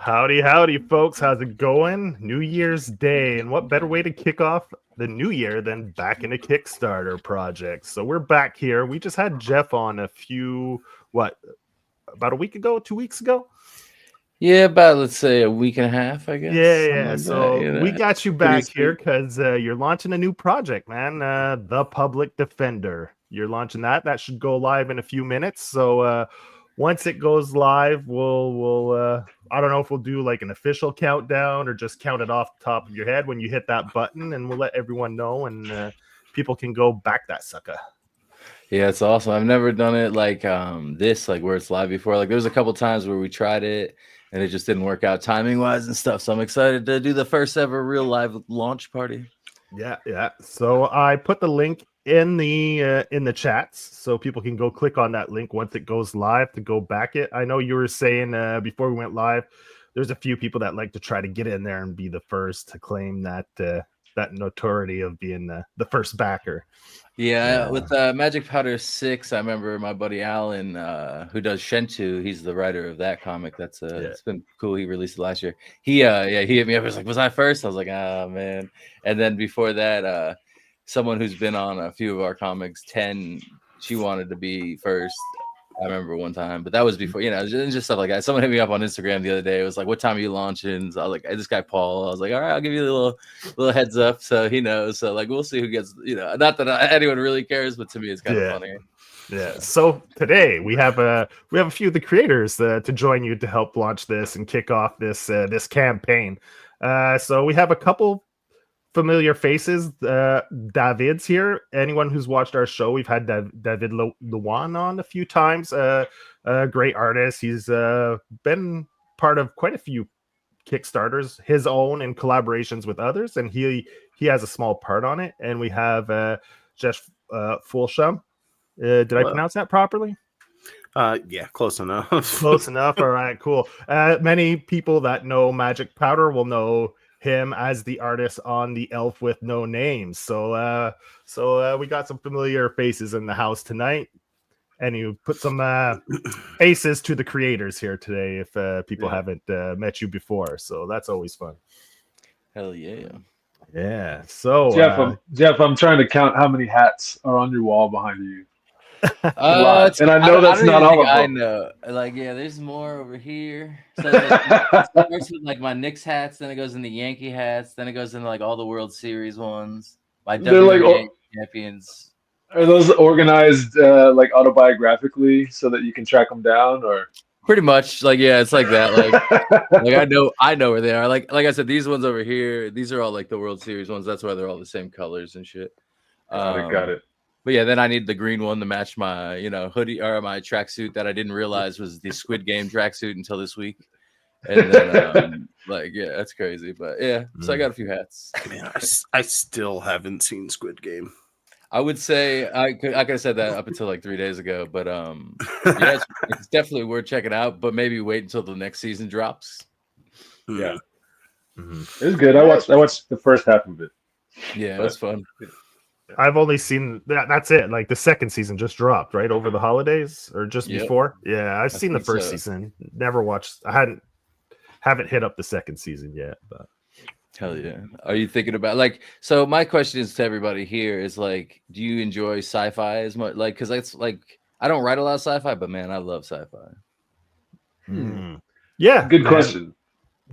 Howdy, howdy, folks. How's it going? New Year's Day, and what better way to kick off the new year than back in a Kickstarter project? So we're back here. We just had Jeff on about a week ago, 2 weeks ago? Yeah, about let's say a week and a half, I guess. Yeah. Like So that, we got you back here because you're launching a new project, man. The Public Defender. You're launching that. That should go live in a few minutes. So once it goes live, we'll I don't know if we'll do like an official countdown or just count it off the top of your head when you hit that button, and we'll let everyone know, and people can go back that sucker. Yeah, it's awesome. I've never done it like this, like where it's live before. Like there's a couple times where we tried it and it just didn't work out timing wise and stuff. So I'm excited to do the first ever real live launch party. Yeah. So I put the link in the chats so people can go click on that link once it goes live to go back it. I know you were saying before we went live, there's a few people that like to try to get in there and be the first to claim that notoriety of being the first backer. Yeah, with Magic Powder 6, I remember my buddy Alan, who does Shentu. He's the writer of that comic. That's it's been cool. He released it last year. He hit me up. He was like, "Was I first?" I was like, "Ah, man." And then before that, someone who's been on a few of our comics, 10, she wanted to be first. I remember one time, but that was before, just stuff like that. Someone hit me up on Instagram the other day. It was like, "What time are you launching?" So I was like, "This guy Paul." I was like, "All right, I'll give you a little heads up," so he knows. So like, we'll see who gets. Not that anyone really cares, but to me, it's kind of funny. Yeah. So today we have a few of the creators to join you to help launch this and kick off this campaign. So we have a couple familiar faces. David's here. Anyone who's watched our show, we've had David Lujan on a few times. A great artist. He's been part of quite a few Kickstarters, his own and collaborations with others, and he has a small part on it. And we have Jeff Schiller. Did I pronounce that properly? Yeah, close enough. Close enough. All right, cool. Many people that know Magic Powder will know him as the artist on the Elf with No Names. So we got some familiar faces in the house tonight, and you put some faces to the creators here today if people haven't met you before. So that's always fun. Hell yeah. Yeah. So Jeff, I'm trying to count how many hats are on your wall behind you. And I know that's not all of them. I know. Like, yeah, there's more over here. So it starts with like my Knicks hats, then it goes into Yankee hats, then it goes into like all the World Series ones. My WNBA champions. Are those organized like autobiographically so that you can track them down, or? Pretty much, like, yeah, it's like that. Like I know where they are. Like I said, these ones over here, these are all like the World Series ones. That's why they're all the same colors and shit. Got it. But yeah, then I need the green one to match my, hoodie or my tracksuit that I didn't realize was the Squid Game tracksuit until this week. And then, that's crazy. But yeah, so I got a few hats. Man, I still haven't seen Squid Game. I would say I could have said that up until like 3 days ago, but yeah, it's definitely worth checking out. But maybe wait until the next season drops. Yeah, It was good. I watched the first half of it. Yeah, that's fun. I've only seen that. That's it. Like the second season just dropped right over the holidays or just before. Yeah, I've seen the first season. Never watched. I haven't hit up the second season yet. But hell yeah. Are you thinking about so my question is to everybody here is like, do you enjoy sci-fi as much? Like, because that's like, I don't write a lot of sci-fi, but man, I love sci-fi. Yeah, good question.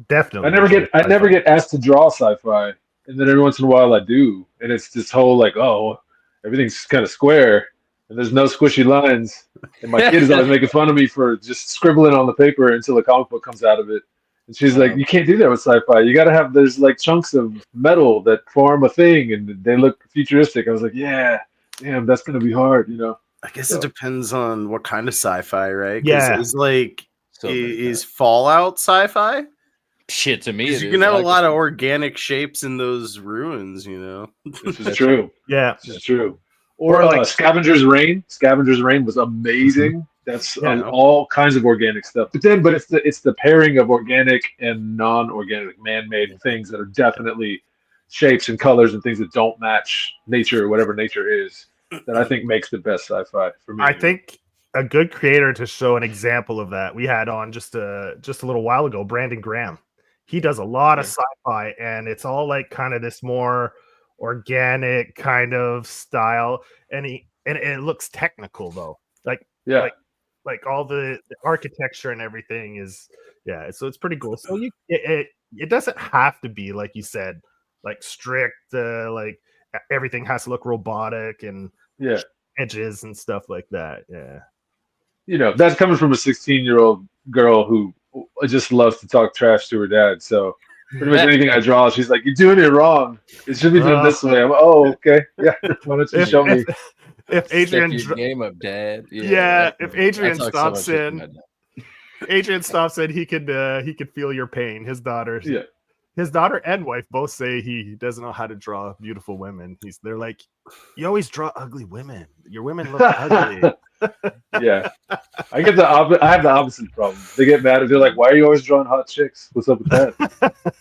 Definitely. I never get asked to draw sci-fi. And then every once in a while I do. And it's this whole like, oh, everything's kind of square and there's no squishy lines. And my kid is always making fun of me for just scribbling on the paper until a comic book comes out of it. And she's like, you can't do that with sci-fi. You got to there's like chunks of metal that form a thing and they look futuristic. I was like, yeah, damn, that's going to be hard, I guess it depends on what kind of sci-fi, right? Yeah. Is Fallout sci-fi? Shit, to me, you can have a lot of organic shapes in those ruins, This is true. Yeah, this is true. Or like Scavenger's Reign. Scavenger's Reign was amazing. That's all kinds of organic stuff. But it's the pairing of organic and non-organic, man-made things that are definitely shapes and colors and things that don't match nature or whatever nature is that I think makes the best sci-fi for me. a good creator to show an example of that. We had on just a little while ago, Brandon Graham. He does a lot of sci-fi, and it's all like kind of this more organic kind of style, and it looks technical though. Like all the architecture and everything is so it's pretty cool. So it doesn't have to be, like you said, like strict, like everything has to look robotic and edges and stuff like that. That's coming from a 16-year-old girl who just loves to talk trash to her dad. So pretty much anything I draw, she's like, "You're doing it wrong. It should be done this way." I'm like, "Oh, okay, yeah." Why don't you show me? If Adrian game up, Dad. If Adrian stops in, he could feel your pain. His daughter and wife both say he doesn't know how to draw beautiful women. They're like, "You always draw ugly women. Your women look ugly." Yeah, I have the opposite problem. They get mad. They're like, "Why are you always drawing hot chicks? What's up with that?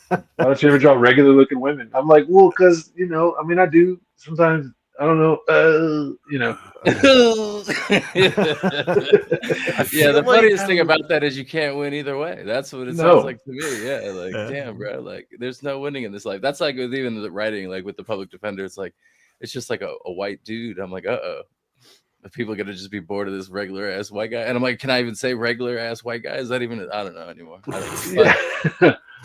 Why don't you ever draw regular looking women?" I'm like, "Well, because I do sometimes. I don't know. The funniest thing about that is you can't win either way. That's what it sounds like to me. Yeah, like damn, bro. Like there's no winning in this life. That's like with even the writing, like with the public defender. It's like it's just like a white dude. I'm like, people are gonna just be bored of this regular ass white guy. And I'm like, can I even say regular ass white guy? Is that even? I don't know anymore.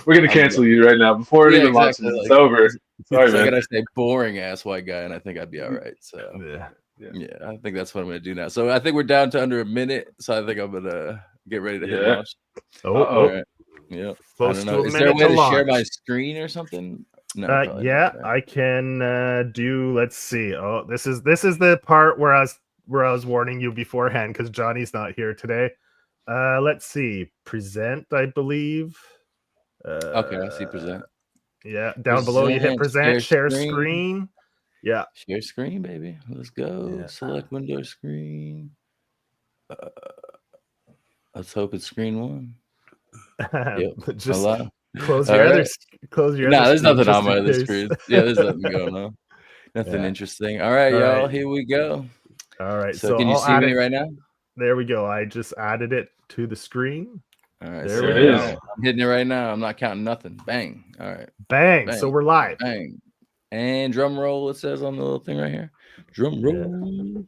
We're gonna cancel you right now before it even launches. It's over. Sorry, man. I gotta say boring ass white guy, and I think I'd be all right. So yeah, I think that's what I'm gonna do now. So I think we're down to under a minute. So I think I'm gonna get ready to hit launch. All right. Yeah. Close to a Is there a minute way to to share launch. my screen or something? No. I can do. Let's see. Oh, this is the part where I was warning you beforehand because Johnny's not here today. Let's see. Present, I believe. Okay, I see present. Yeah, down below you hit present, share screen. Yeah, share screen, baby. Let's go. Select window screen. Let's hope it's screen one. Just hello. Close your other. No, there's nothing on my other screen. Yeah, there's nothing going on. Nothing interesting. All right, y'all. Right. Here we go. All right. So can you see me right now? There we go. I just added it to the screen. All right, there we go. I'm hitting it right now. I'm not counting nothing. Bang. All right. Bang. So we're live. Bang. And drum roll, it says on the little thing right here. Drum roll.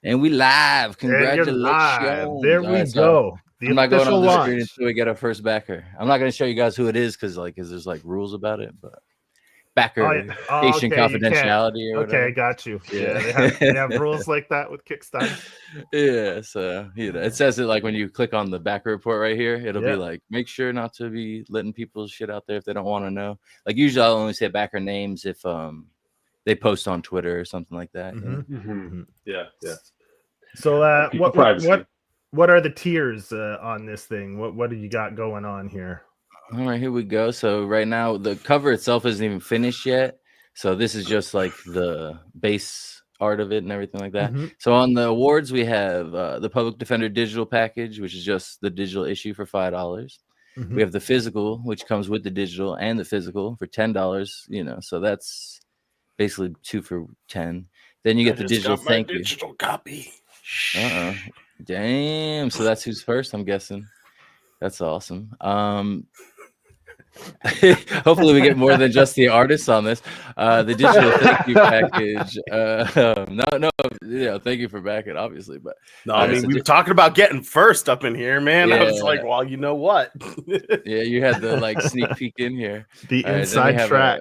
And we live. Congratulations. Live. There we go. I'm not going on the screen until we get our first backer. I'm not going to show you guys who it is because there's like rules about it, but backer patient confidentiality or whatever. Okay, got you. Yeah, they have rules like that with Kickstarter. Yeah, so it says it like when you click on the backer report right here, it'll be like, make sure not to be letting people's shit out there if they don't want to know. Like usually I'll only say backer names if they post on Twitter or something like that. Yeah. So what are the tiers on this thing? What do you got going on here? All right, here we go. So right now the cover itself isn't even finished yet. So this is just like the base art of it and everything like that. So on the awards, we have the Public Defender digital package, which is just the digital issue for $5. We have the physical, which comes with the digital and the physical for $10. So that's basically 2 for $10. Then you get the digital thank you. Digital copy. Damn. So that's who's first, I'm guessing. That's awesome. Hopefully we get more than just the artists on this. The digital thank you package. Thank you for backing, obviously. But no, I mean we were talking about getting first up in here, man. Yeah. I was like, well, you know what? Yeah, you had the sneak peek in here. The inside track.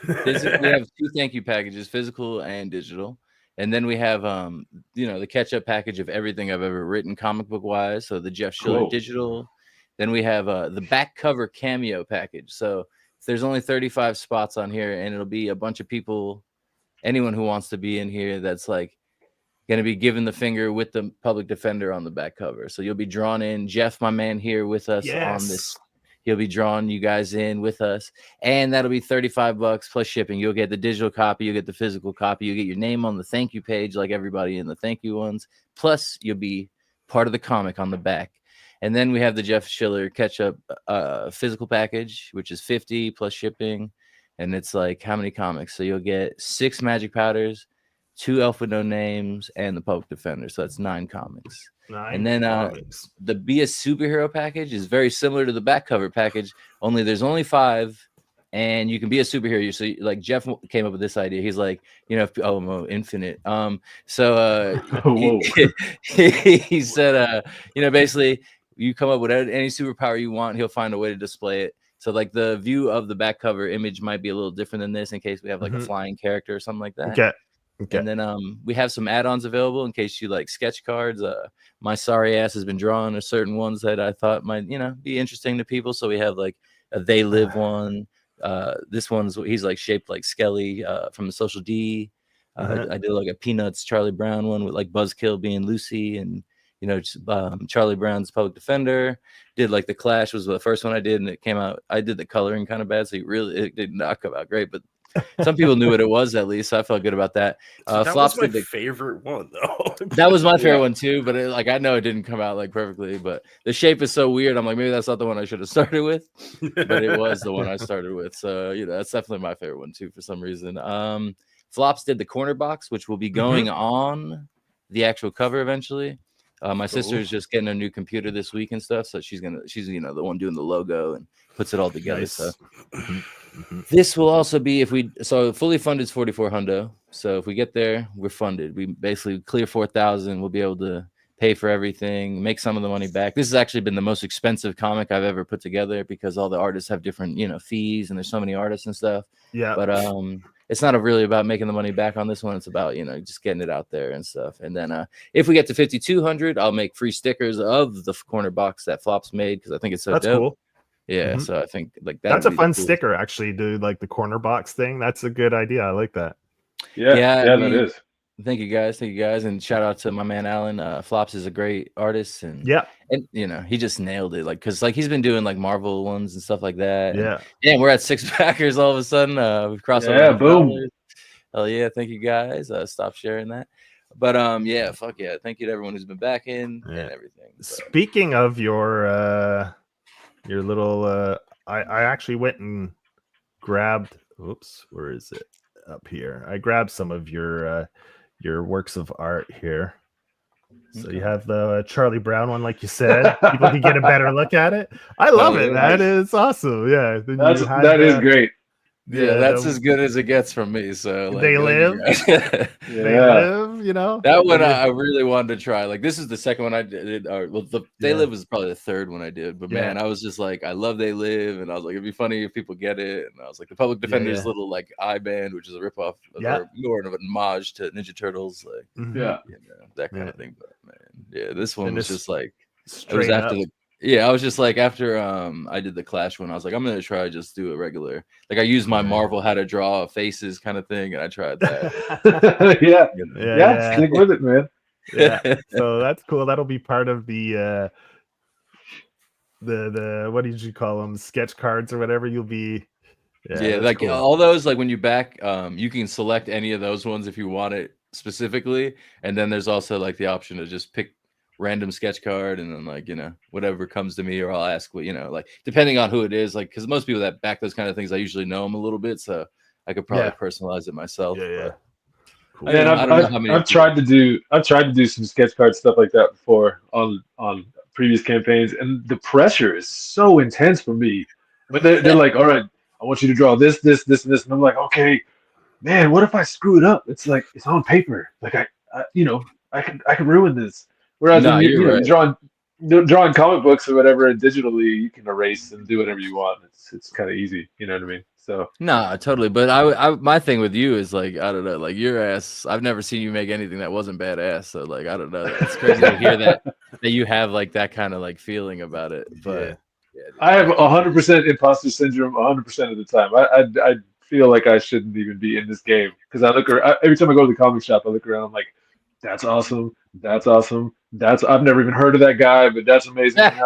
We have 2 thank you packages, physical and digital. And then we have the catch-up package of everything I've ever written comic book wise. So the Jeff Schiller digital. Then we have the back cover cameo package. So there's only 35 spots on here, and it'll be a bunch of people, anyone who wants to be in here that's like going to be given the finger with the Public Defender on the back cover. So you'll be drawn in. Jeff, my man, here with us on this. He'll be drawing you guys in with us, and that'll be $35 plus shipping. You'll get the digital copy, you'll get the physical copy, you'll get your name on the thank you page like everybody in the thank you ones. Plus, you'll be part of the comic on the back. And then we have the Jeff Schiller catch-up physical package, which is $50 plus shipping. And it's like how many comics? So you'll get 6 magic powders, 2 Elf with No Names, and the Public Defender. So that's 9 comics. 9 and then comics. The Be a Superhero package is very similar to the back cover package, only there's only 5, and you can be a superhero. So like Jeff came up with this idea. He's like, infinite. He said, basically you come up with any superpower you want, he'll find a way to display it. So like the view of the back cover image might be a little different than this in case we have like a flying character or something like that. Okay. And then we have some add-ons available in case you like sketch cards. My sorry ass has been drawing certain ones that I thought might, be interesting to people. So we have like a They Live one. This one's he's like shaped like Skelly from the Social D. I did like a Peanuts Charlie Brown one with like Buzzkill being Lucy, and Charlie Brown's Public Defender. Did like the Clash was the first one I did, and it came out. I did the coloring kind of bad, so it did not come out great, but some people knew what it was at least, so I felt good about that. That was my favorite one, though. That was my favorite one too, but I know it didn't come out like perfectly, but the shape is so weird. I'm like, maybe that's not the one I should have started with, but it was the one I started with. So that's definitely my favorite one too for some reason. Flops did the corner box, which will be going on the actual cover eventually. My sister is just getting a new computer this week and stuff, so she's the one doing the logo and puts it all together. Nice. So this will also be fully funded is 44 hundo. So if we get there, we're funded. We basically clear 4,000. We'll be able to pay for everything, make some of the money back. This has actually been the most expensive comic I've ever put together because all the artists have different fees, and there's so many artists and stuff. Yeah. But it's not really about making the money back on this one. It's about just getting it out there and stuff. And then if we get to 5,200, I'll make free stickers of the corner box that Flops made because I think it's so dope. Cool. Yeah, so I think like that's a fun sticker actually, dude. Like the corner box thing. That's a good idea. I like that. Yeah, that is. Thank you guys, and shout out to my man Alan. Flops is a great artist, and he just nailed it. Like because he's been doing like Marvel ones and stuff like that. And we're at 6 backers all of a sudden. We've crossed over. Yeah, boom. Hell yeah, thank you guys. Stop sharing that. But fuck yeah, thank you to everyone who's been backing and everything. Speaking of your little I actually went and grabbed where is it? Up here. I grabbed some of your works of art here. So you have the Charlie Brown one, like you said. People can get a better look at it. I love it. That is awesome. Yeah, that is great. Yeah, that's as good as it gets from me. So They Live. They Live, that one I really wanted to try. Like this is the second one I did. They Live was probably the third one I did. But man, I was just like, I love They Live, and I was like, it'd be funny if people get it. And I was like, the Public Defender's little like eye band, which is a ripoff, or more of an homage to Ninja Turtles, like that kind of thing. But man, this one was just like it was after I was just like after I did the Clash one, I was like, I'm gonna try just do a regular. Like I used my Marvel how to draw faces kind of thing, and I tried that. yeah, stick with it, man. Yeah, so that's cool. That'll be part of the what did you call them? Sketch cards or whatever. You'll be like cool. All those, like when you back, you can select any of those ones if you want it specifically, and then there's also like the option to just pick random sketch card, and then like whatever comes to me, or I'll ask what like depending on who it is, like because most people that back those kind of things I usually know them a little bit, so I could probably personalize it myself. Cool. And I've tried to do some sketch card stuff like that before on previous campaigns, and the pressure is so intense for me. But they're like, all right, I want you to draw this, this, this, and this, and I'm like, okay, man, what if I screw it up? It's like it's on paper, like I can ruin this. Whereas drawing comic books or whatever digitally, you can erase and do whatever you want. It's kind of easy, you know what I mean? So totally. But I my thing with you is like I don't know, like your ass. I've never seen you make anything that wasn't badass. So like I don't know. It's crazy to hear that you have like that kind of like feeling about it. But I have 100% imposter syndrome 100% of the time. I feel like I shouldn't even be in this game because every time I go to the comic shop, I look around. I'm like, that's awesome. That's awesome. I've never even heard of that guy, but that's amazing. That's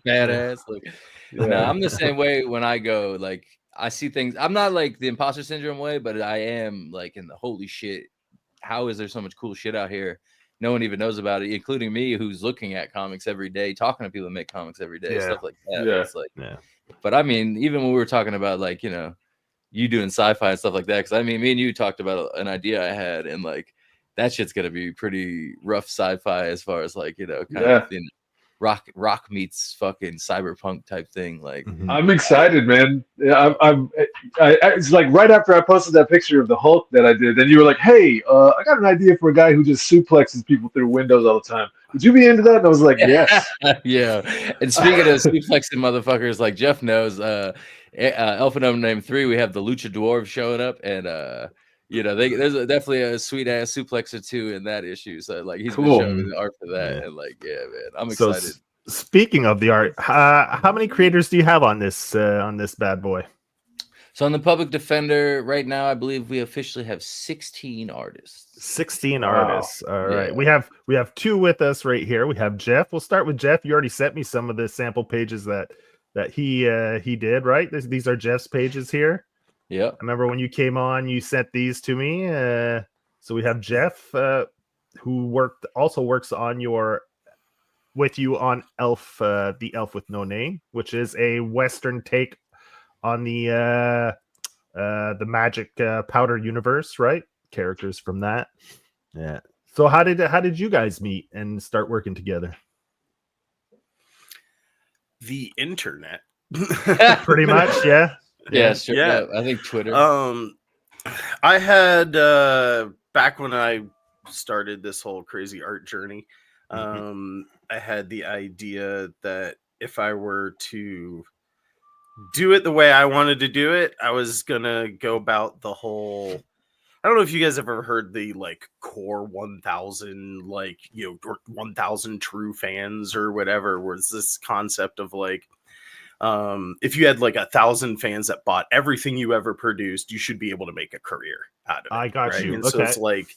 badass. Like, no, I'm the same way when I go. Like, I see things. I'm not like the imposter syndrome way, but I am like in the holy shit. How is there so much cool shit out here? No one even knows about it, including me, who's looking at comics every day, talking to people that make comics every day, stuff like that. Yeah. It's like, But I mean, even when we were talking about like you doing sci-fi and stuff like that, because I mean, me and you talked about an idea I had, and like that shit's gonna be pretty rough sci-fi as far as like, you know, kind of, you know, rock meets fucking cyberpunk type thing. Like, I'm excited, man. Yeah, it's like right after I posted that picture of the Hulk that I did, then you were like, "Hey, I got an idea for a guy who just suplexes people through windows all the time. Would you be into that?" And I was like, "Yes." Yeah. And speaking of suplexing motherfuckers, like Jeff knows, Elf and Name 3, we have the Lucha Dwarves showing up, and you know, there's definitely a sweet ass suplex or two in that issue. So like he's been showing me the art for that, and like, yeah, man, I'm excited. Speaking of the art, how many creators do you have on this bad boy? So on the Public Defender right now, I believe we officially have 16 artists. 16 artists. All right. We have 2 with us right here. We have Jeff. We'll start with Jeff. You already sent me some of the sample pages that he did, right? These are Jeff's pages here. Yeah. I remember when you came on, you sent these to me. So we have Jeff, who also works on with you on Elf, the Elf with No Name, which is a Western take on the Magic Powder universe, right? Characters from that. Yeah. So how did you guys meet and start working together? The internet. Pretty much, yeah. Yeah, sure. Yeah. I think Twitter. I had back when I started this whole crazy art journey, I had the idea that if I were to do it the way I wanted to do it, I was gonna go about the whole. I don't know if you guys ever heard the like core 1,000, like, you know, or 1,000 true fans or whatever. Was this concept of like, if you had like 1,000 fans that bought everything you ever produced, you should be able to make a career out of it. I got you. And okay. so it's like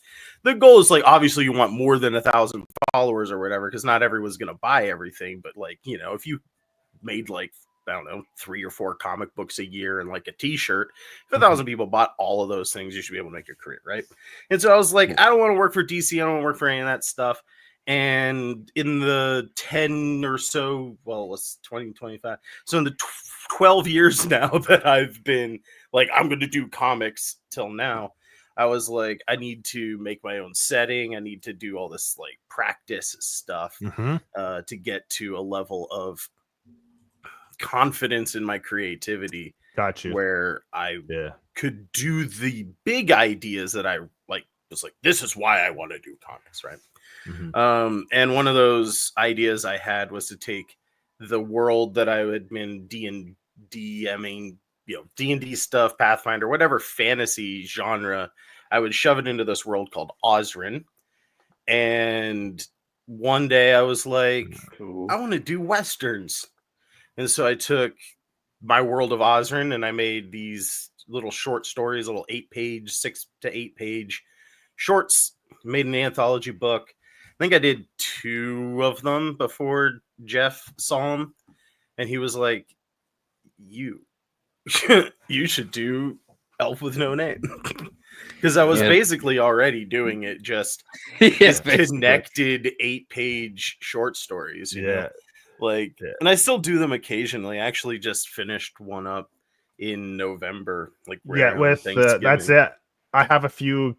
the goal is like, obviously you want more than 1,000 followers or whatever, because not everyone's gonna buy everything. But like, you know, if you made like, I don't know, 3 or 4 comic books a year and like a t-shirt, if 1,000 people bought all of those things, you should be able to make your career, right? And so I was like, I don't want to work for DC, I don't want to work for any of that stuff. And in the 10 or so, well, it's 2025. So in the 12 years now that I've been like, I'm going to do comics till now, I was like, I need to make my own setting. I need to do all this like practice stuff to get to a level of confidence in my creativity. Got you. Where I could do the big ideas that I like, was like, this is why I want to do comics, right? And one of those ideas I had was to take the world that I had been D&D, I mean, you know, D&D stuff, Pathfinder, whatever fantasy genre, I would shove it into this world called Osrin. And one day I was like, I want to do Westerns. And so I took my world of Osrin and I made these little short stories, little 8-page, 6 to 8 page shorts, made an anthology book. I think I did 2 of them before Jeff saw them. And he was like, you should do Elf with No Name. Because I was basically already doing it, just connected 8-page short stories. You know? Like, and I still do them occasionally. I actually just finished one up in November. Like, with that's it. I have a few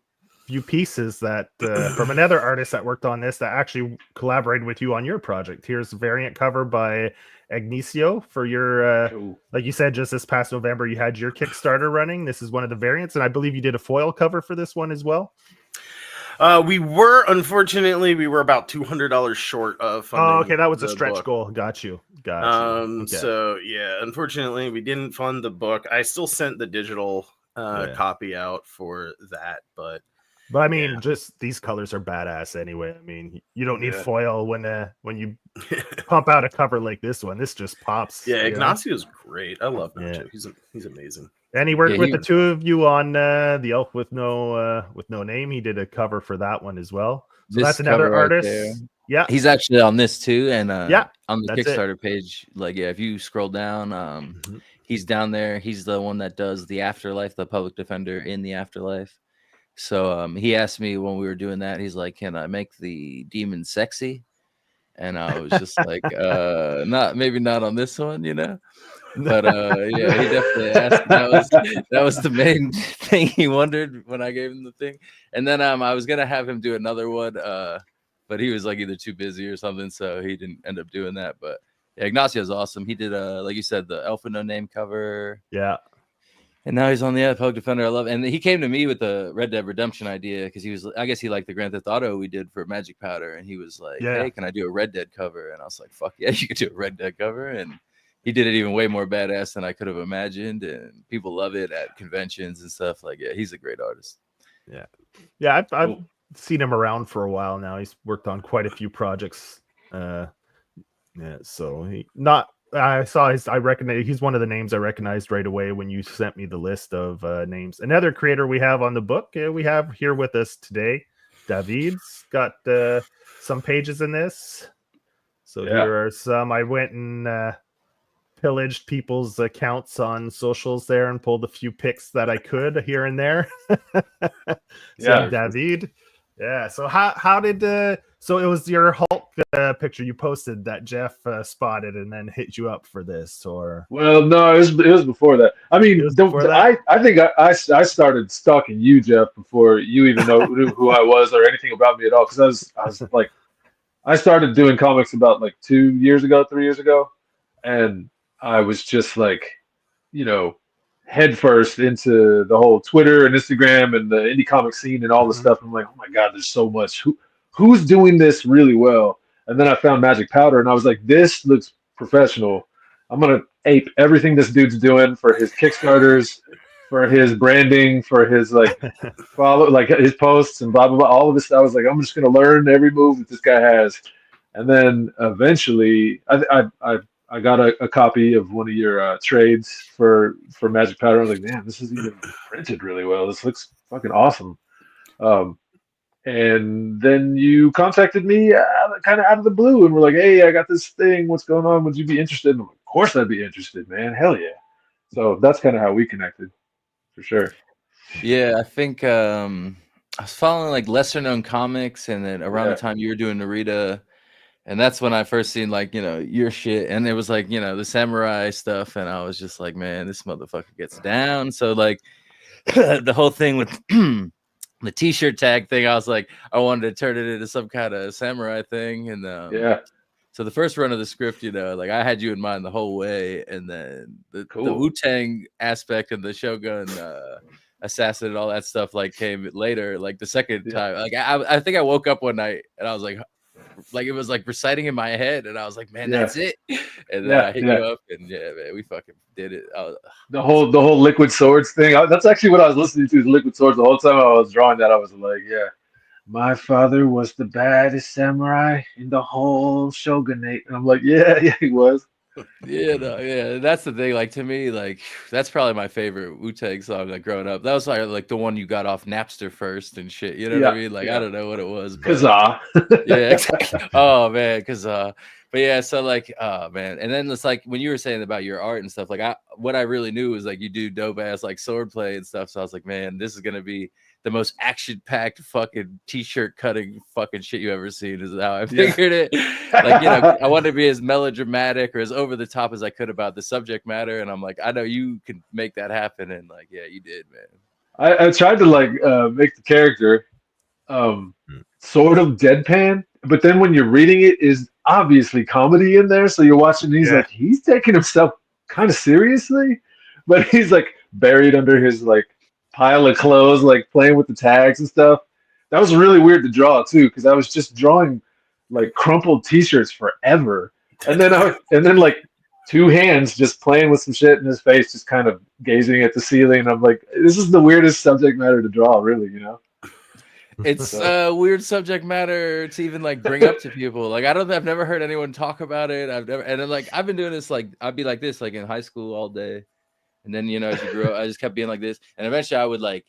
pieces that from another artist that worked on this that actually collaborated with you on your project. Here's a variant cover by Ignacio for your like you said, just this past November you had your Kickstarter running. This is one of the variants, and I believe you did a foil cover for this one as well. We were about $200 short of funding. Oh, okay, that was a stretch goal. Got you. Okay. So yeah, unfortunately we didn't fund the book. I still sent the digital copy out for that, but I mean, just these colors are badass anyway. I mean, you don't need foil when you pump out a cover like this one. This just pops. Yeah, Ignacio's great. I love Nacho. He's amazing. And he worked with the 2 of you on the Elf with no Name. He did a cover for that one as well. So that's another artist. Yeah, he's actually on this too, and on the Kickstarter page, like if you scroll down, he's down there. He's the one that does the Afterlife, the Public Defender in the Afterlife. So he asked me when we were doing that, he's like, can I make the demon sexy? And I was just like, maybe not on this one, you know? But yeah, he definitely asked. That was the main thing he wondered when I gave him the thing. And then I was gonna have him do another one, but he was like either too busy or something, so he didn't end up doing that. But yeah, Ignacio's awesome. He did like you said, the Alpha No Name cover. Yeah. And now he's on the Pug Defender. I love it. And he came to me with the Red Dead Redemption idea because I guess he liked the Grand Theft Auto we did for Magic Powder. And he was like, hey, can I do a Red Dead cover? And I was like, fuck yeah, you could do a Red Dead cover. And he did it even way more badass than I could have imagined. And people love it at conventions and stuff. Like, yeah, he's a great artist. Yeah. Yeah, I've seen him around for a while now. He's worked on quite a few projects. Yeah, so I recognize he's one of the names I recognized right away when you sent me the list of names. Another creator we have on the book, we have here with us today, David's got some pages in this. So here are some. I went and pillaged people's accounts on socials there and pulled a few pics that I could here and there. David. Yeah. So how did so it was your Hulk picture you posted that Jeff spotted and then hit you up for this, or? Well, no, it was before that. I mean, I think I started stalking you, Jeff, before you even knew who I was or anything about me at all. Because I was like, I started doing comics about like 3 years ago, and I was just like, headfirst into the whole Twitter and Instagram and the indie comic scene and all the stuff. I'm like, oh my God, there's so much. Who's doing this really well? And then I found Magic Powder, and I was like, this looks professional. I'm going to ape everything this dude's doing for his Kickstarters, for his branding, for his his posts and blah, blah, blah. All of this. I was like, I'm just going to learn every move that this guy has. And then eventually I got a copy of one of your trades for Magic Powder. I was like, man, this is even printed really well. This looks fucking awesome. And then you contacted me kind of out of the blue and were like, hey, I got this thing. What's going on? Would you be interested? And I'm like, of course I'd be interested, man. Hell yeah. So that's kind of how we connected, for sure. Yeah, I think I was following like lesser known comics, and then around the time you were doing Narita, and that's when I first seen like, your shit. And it was like, the samurai stuff. And I was just like, man, this motherfucker gets down. So like the whole thing with the t-shirt tag thing, I was like, I wanted to turn it into some kind of samurai thing. And so the first run of the script, like I had you in mind the whole way. And then the Wu-Tang aspect of the Shogun assassin and all that stuff like came later, like the second time. Like I think I woke up one night and I was like it was like reciting in my head, and I was like, man, that's it. And then I hit you up, and man, we fucking did it. The whole Liquid Swords thing. That's actually what I was listening to, is Liquid Swords. The whole time I was drawing that, I was like, my father was the baddest samurai in the whole shogunate. And I'm like, yeah, he was. That's the thing. Like, to me, like, that's probably my favorite Wu-Tang song, like, growing up. That was like the one you got off Napster first and shit, you know what I mean? Like, I don't know what it was, but Kazaa. yeah, exactly. Oh man, Kazaa. But yeah, so like, oh man. And then it's like when you were saying about your art and stuff, like what I really knew was like you do dope ass like swordplay and stuff. So I was like, man, this is gonna be the most action-packed fucking t-shirt cutting fucking shit you ever seen, is how I figured it. Like, I wanted to be as melodramatic or as over the top as I could about the subject matter. And I'm like, I know you can make that happen. And like, yeah, you did, man. I tried to like make the character sort of deadpan, but then when you're reading it, is obviously comedy in there. So you're watching, and he's like, he's taking himself kind of seriously, but he's like buried under his like pile of clothes, like playing with the tags and stuff. That was really weird to draw too, because I was just drawing like crumpled t-shirts forever, and then like two hands just playing with some shit in his face, just kind of gazing at the ceiling. I'm like, this is the weirdest subject matter to draw, really, It's a weird subject matter to even like bring up to people. Like, I've never heard anyone talk about it. And then like I've been doing this, like I'd be like this like in high school all day. And then, as you grow up, I just kept being like this. And eventually I would like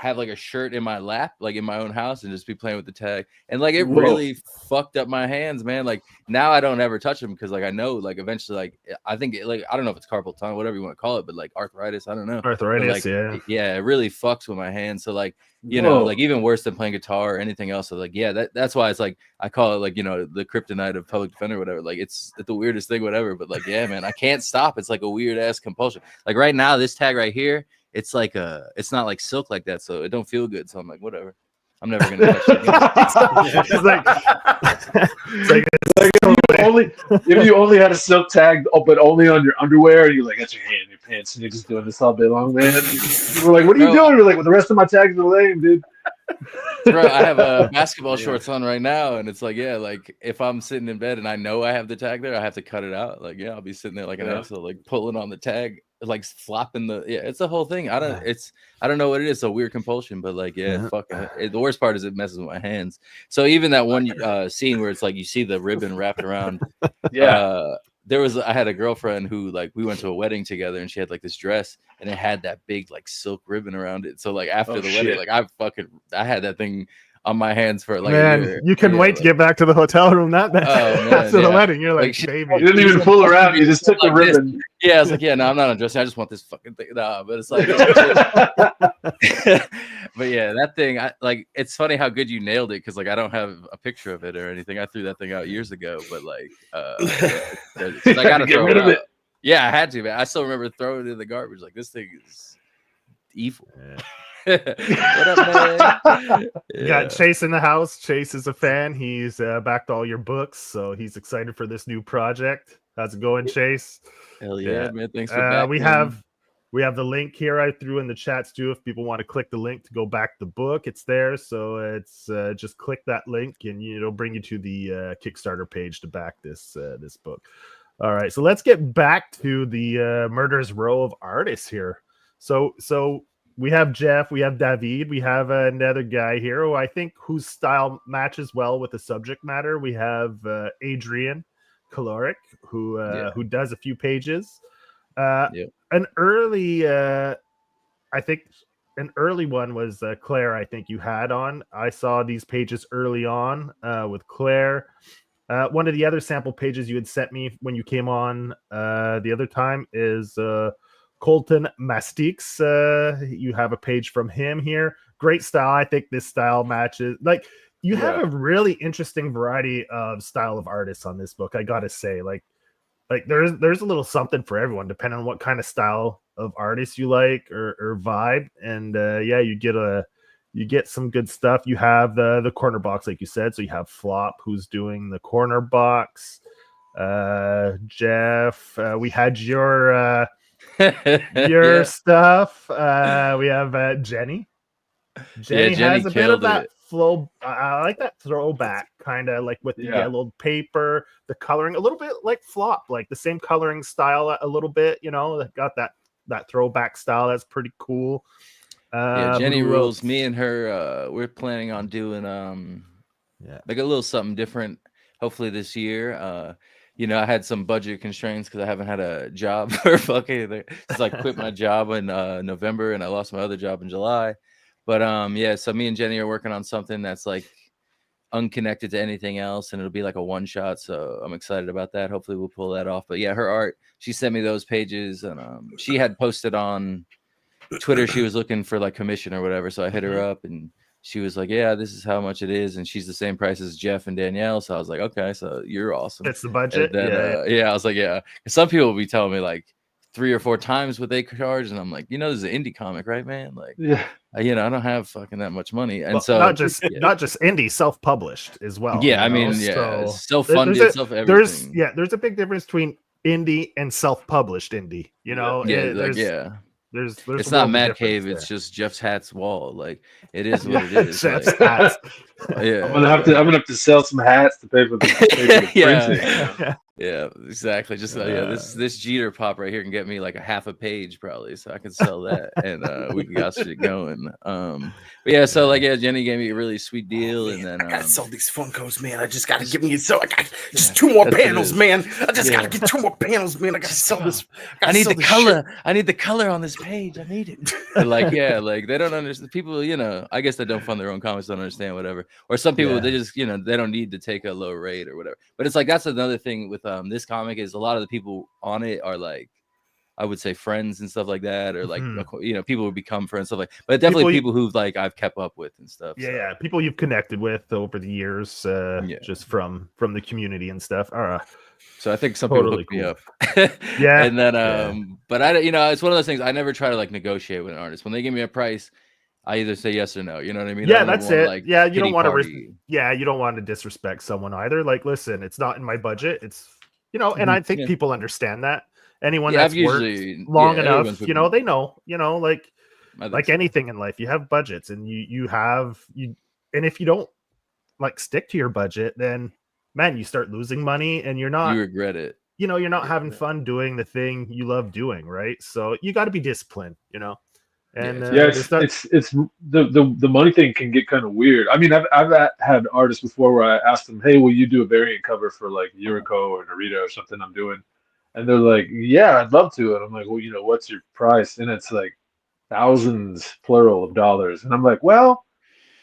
have like a shirt in my lap, like in my own house, and just be playing with the tag. And like it really fucked up my hands, man. Like now I don't ever touch them because like I know like eventually like I think like I don't know if it's carpal tunnel, whatever you want to call it, but like arthritis, I don't know. Arthritis, like, yeah, it really fucks with my hands. So like you know, like even worse than playing guitar or anything else. So like that's why it's like I call it like you know the kryptonite of public defender, or whatever. Like it's the weirdest thing, whatever. But like yeah, man, I can't stop. It's like a weird ass compulsion. Like right now, this tag right here. It's like it's not like silk like that, so it don't feel good. So I'm like, whatever. I'm never gonna touch it again. It's like if you only had a silk tag, but only on your underwear, and you like got your hand in your pants, and you're just doing this all day long, man. You were like, "What are you doing?" You're like, "Well, the rest of my tags are lame, dude." Bro, I have basketball shorts on right now, and it's like, yeah, like if I'm sitting in bed and I know I have the tag there, I have to cut it out. Like, yeah, I'll be sitting there like an asshole, like pulling on the tag, like flopping the. Yeah, it's a whole thing. I don't know what it is. It's a weird compulsion, but like, fuck it. The worst part is it messes with my hands. So even that one scene where it's like you see the ribbon wrapped around. I had a girlfriend who like we went to a wedding together, and she had like this dress, and it had that big like silk ribbon around it. So like after the wedding, like I had that thing on my hands for like a year. You couldn't wait to get back to the hotel room after the wedding. You're like, baby, you didn't even fool around. You just took the ribbon. Yeah, I was like, no, I'm not undressing. I just want this fucking thing. Nah, but it's like, but yeah, that thing. It's funny how good you nailed it because like I don't have a picture of it or anything. I threw that thing out years ago, but like, I gotta throw it out. Yeah, I had to, man. I still remember throwing it in the garbage. Like this thing is evil. What up, man? You got Chase in the house. Chase is a fan. He's backed all your books, so he's excited for this new project. How's it going, Chase? Hell yeah, man. Thanks for back, we have the link here I threw in the chats too. If people want to click the link to go back the book, it's there. So it's just click that link and it'll bring you to the Kickstarter page to back this book. All right, so let's get back to the Murder's Row of artists here. So we have Jeff, we have David, we have another guy here who I think whose style matches well with the subject matter. We have Adriean Koleric, who does a few pages. An early, I think an early one was Claire. I think you had on. I saw these pages early on with Claire. One of the other sample pages you had sent me when you came on the other time is Colton Mastix. You have a page from him here. Great style. I think this style matches. Like you have a really interesting variety of style of artists on this book. I gotta say, like there's a little something for everyone, depending on what kind of style of artist you like or vibe. And you get some good stuff. You have the corner box, like you said. So you have Flop, who's doing the corner box. Jeff, we had your stuff. We have Jenny. Jenny has a bit of that flow. I like that throwback, kind of like with the yellowed paper, the coloring, a little bit like Flop, like the same coloring style, a little bit. Got that throwback style. That's pretty cool. Jenny rules. Me and her, we're planning on doing like a little something different. Hopefully this year. I had some budget constraints because I haven't had a job for since I quit my job in November and I lost my other job in July. But so me and Jenny are working on something that's like unconnected to anything else, and it'll be like a one shot. So I'm excited about that. Hopefully we'll pull that off. But yeah, her art, she sent me those pages, and she had posted on Twitter she was looking for like commission or whatever. So I hit her up and she was like, yeah, this is how much it is. And she's the same price as Jeff and Danielle. So I was like, okay, so you're awesome. It's the budget. Then, I was like, yeah. Some people will be telling me like 3 or 4 times what they charge. And I'm like, this is an indie comic, right, man? Like, I don't have fucking that much money. And so not just indie, self-published as well. Yeah. I mean, self-funded, self-everything. There's a big difference between indie and self-published indie, There's it's not Mad Cave, it's just Jeff's Hat's wall. Like it is what it is. Jeff's hats. I'm gonna have to sell some hats to pay for the printing. Yeah, exactly. Just this Jeter pop right here can get me like a half a page probably, so I can sell that and we can got shit going. But yeah, so like Jenny gave me a really sweet deal, and then I gotta sell these Funkos, man. I just gotta give me I got just 2 more panels, man. I just gotta get 2 more panels, man. I gotta sell this. I need the color. Shit. I need the color on this page. I need it. But like, yeah, like they don't understand. People, you know, I guess they don't fund their own comics, don't understand whatever. Or some people they just, you know, they don't need to take a low rate or whatever. But it's like that's another thing with this comic is a lot of the people on it are like, I would say friends and stuff like that, or like you know, people who become friends, stuff like. But definitely people who've like I've kept up with and stuff. Yeah, yeah, people you've connected with over the years, just from the community and stuff. So I think some people hook me up. Yeah, and then but I, you know, it's one of those things. I never try to like negotiate with an artist. When they give me a price, I either say yes or no. You know what I mean? Yeah, that's it. Like, yeah, you don't want to. You don't want to disrespect someone either. Like, listen, it's not in my budget. It's, you know, and I think people understand that. Anyone that's worked long enough, you know, they know. You know, like anything in life, you have budgets, and you and if you don't like stick to your budget, then man, you start losing money, and you regret it. You know, you're not having fun doing the thing you love doing, right? So you got to be disciplined, you know. And it's the money thing can get kind of weird. I mean, I've had artists before where I asked them, "Hey, will you do a variant cover for like Yuriko or Narita or something I'm doing?" And they're like, "Yeah, I'd love to." And I'm like, "Well, you know, what's your price?" And it's like thousands, plural, of dollars. And I'm like, "Well,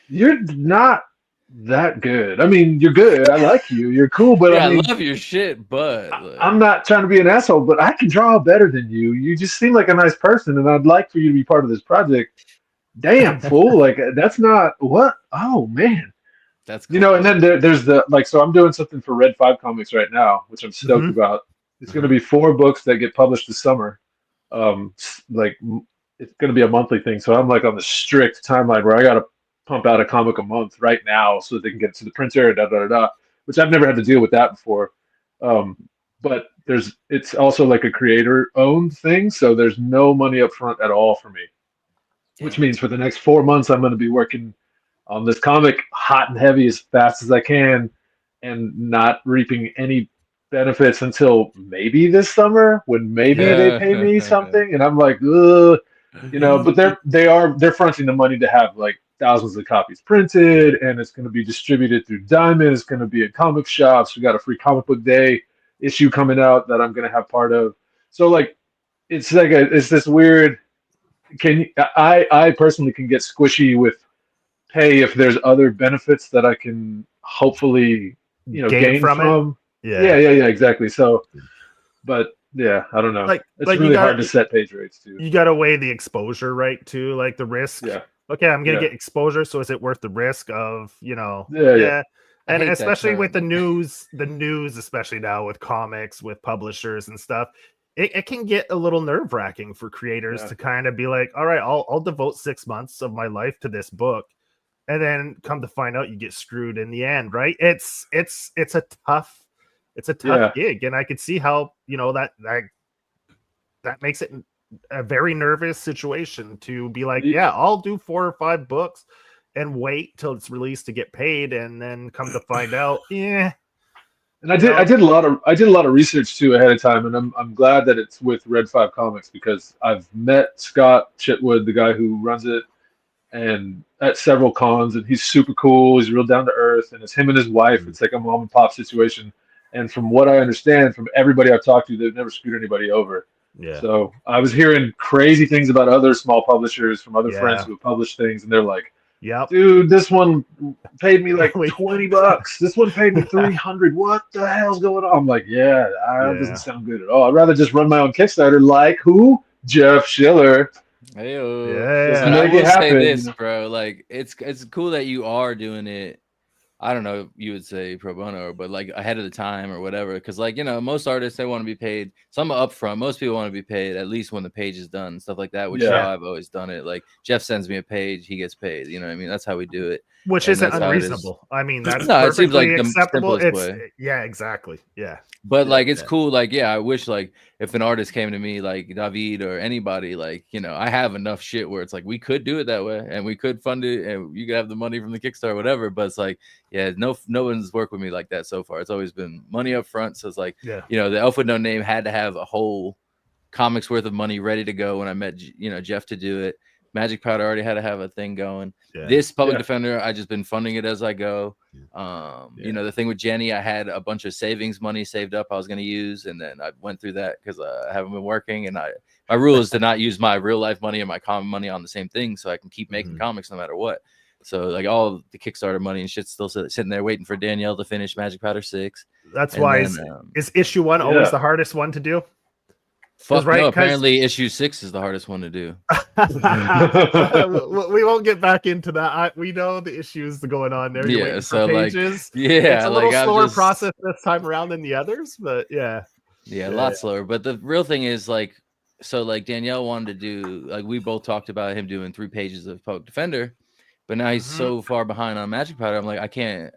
you're not that good. I mean, you're good. I like you. You're cool, but I mean, I love your shit, but I'm not trying to be an asshole, but I can draw better than you. You just seem like a nice person, and I'd like for you to be part of this project." Damn, fool. Like, that's not what? Oh, man. That's cool. You know, and then there's the, like, so I'm doing something for Red 5 Comics right now, which I'm stoked about. It's going to be 4 books that get published this summer. Like, it's going to be a monthly thing. So I'm like on the strict timeline where I got to pump out a comic a month right now so that they can get it to the printer, which I've never had to deal with that before. But it's also like a creator owned thing. So there's no money up front at all for me, which means for the next 4 months, I'm going to be working on this comic hot and heavy as fast as I can and not reaping any benefits until maybe this summer when maybe they pay me something. And I'm like, ugh, you know, but they're fronting the money to have like thousands of copies printed, and it's going to be distributed through Diamond. It's going to be in comic shops. We got a free comic book day issue coming out that I'm going to have part of. So like, it's this weird, I personally can get squishy with pay if there's other benefits that I can hopefully, you know, gain from. Yeah, exactly. So, but yeah, I don't know. It's really hard to set page rates too. You got to weigh the exposure, right? Too, like the risk. Yeah. Okay, I'm gonna get exposure, so is it worth the risk of, you know? Yeah. And especially with the news, especially now with comics, with publishers and stuff, it can get a little nerve wracking for creators to kind of be like, all right, I'll devote 6 months of my life to this book, and then come to find out you get screwed in the end, right? It's a tough gig, and I could see how, you know, that makes it a very nervous situation to be like, I'll do 4 or 5 books and wait till it's released to get paid, and then come to find out, And I did a lot of research too ahead of time, and I'm glad that it's with Red 5 Comics because I've met Scott Chitwood, the guy who runs it, and at several cons, and he's super cool. He's real down to earth, and it's him and his wife. It's like a mom and pop situation. And from what I understand from everybody I've talked to, they've never screwed anybody over. Yeah. So I was hearing crazy things about other small publishers from other friends who have published things, and they're like, dude, this one paid me like $20. This one paid me $300. What the hell's going on? I'm like, that doesn't sound good at all. I'd rather just run my own Kickstarter, like who? Jeff Schiller. Hey, make it happen. Say this, bro. Like, it's cool that you are doing it. I don't know, you would say pro bono, but like ahead of the time or whatever. Because like, you know, most artists, they want to be paid. Some upfront. Most people want to be paid at least when the page is done and stuff like that, which is how I've always done it. Like Jeff sends me a page, he gets paid. You know what I mean? That's how we do it. Which isn't unreasonable. I mean, that's it seems like acceptable. The simplest way. Yeah, exactly. Yeah. But like, it's cool. Like, I wish like if an artist came to me, like David or anybody, like, you know, I have enough shit where it's like we could do it that way and we could fund it and you could have the money from the Kickstarter or whatever. But it's like, yeah, no one's worked with me like that so far. It's always been money up front. So it's like, Yeah. you know, the Elf with No Name had to have a whole comics worth of money ready to go when I met, you know, Jeff to do it. Magic Powder already had to have a thing going. Yeah. This Public Defender, I just been funding it as I go. You know, the thing with Jenny, I had a bunch of savings money saved up I was going to use, and then I went through that because I haven't been working, and my rule is to not use my real life money and my common money on the same thing, so I can keep making comics no matter what. So like all the Kickstarter money and shit's still sitting there waiting for Danielle to finish Magic Powder 6. That's why is issue 1 always the hardest one to do? Fuck right, no, apparently issue 6 is the hardest one to do. We won't get back into that. We know the issues going on there. Yeah, so pages. Like, yeah, it's a little slower process this time around than the others, but yeah, a lot slower. But the real thing is like, so like Danielle wanted to do, like we both talked about him doing 3 pages of Public Defender, but now he's so far behind on Magic Powder. I'm like, I can't.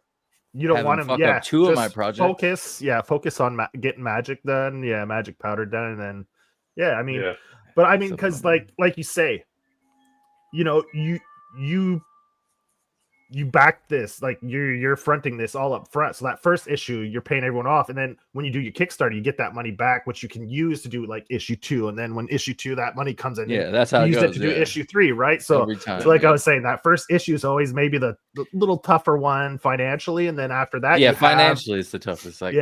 You don't want him fuck up 2 of my projects. Focus on getting Magic done. Yeah, Magic Powder done, and then I mean, but I mean, because like you say, you know, you back this, like you're fronting this all up front. So that first issue, you're paying everyone off, and then when you do your Kickstarter, you get that money back, which you can use to do like issue 2, and then when issue 2, that money comes in. Yeah, that's how you it use goes, it to do issue 3, right? So, time, so like I was saying, that first issue is always maybe the little tougher one financially, and then after that, financially it's the toughest. Like,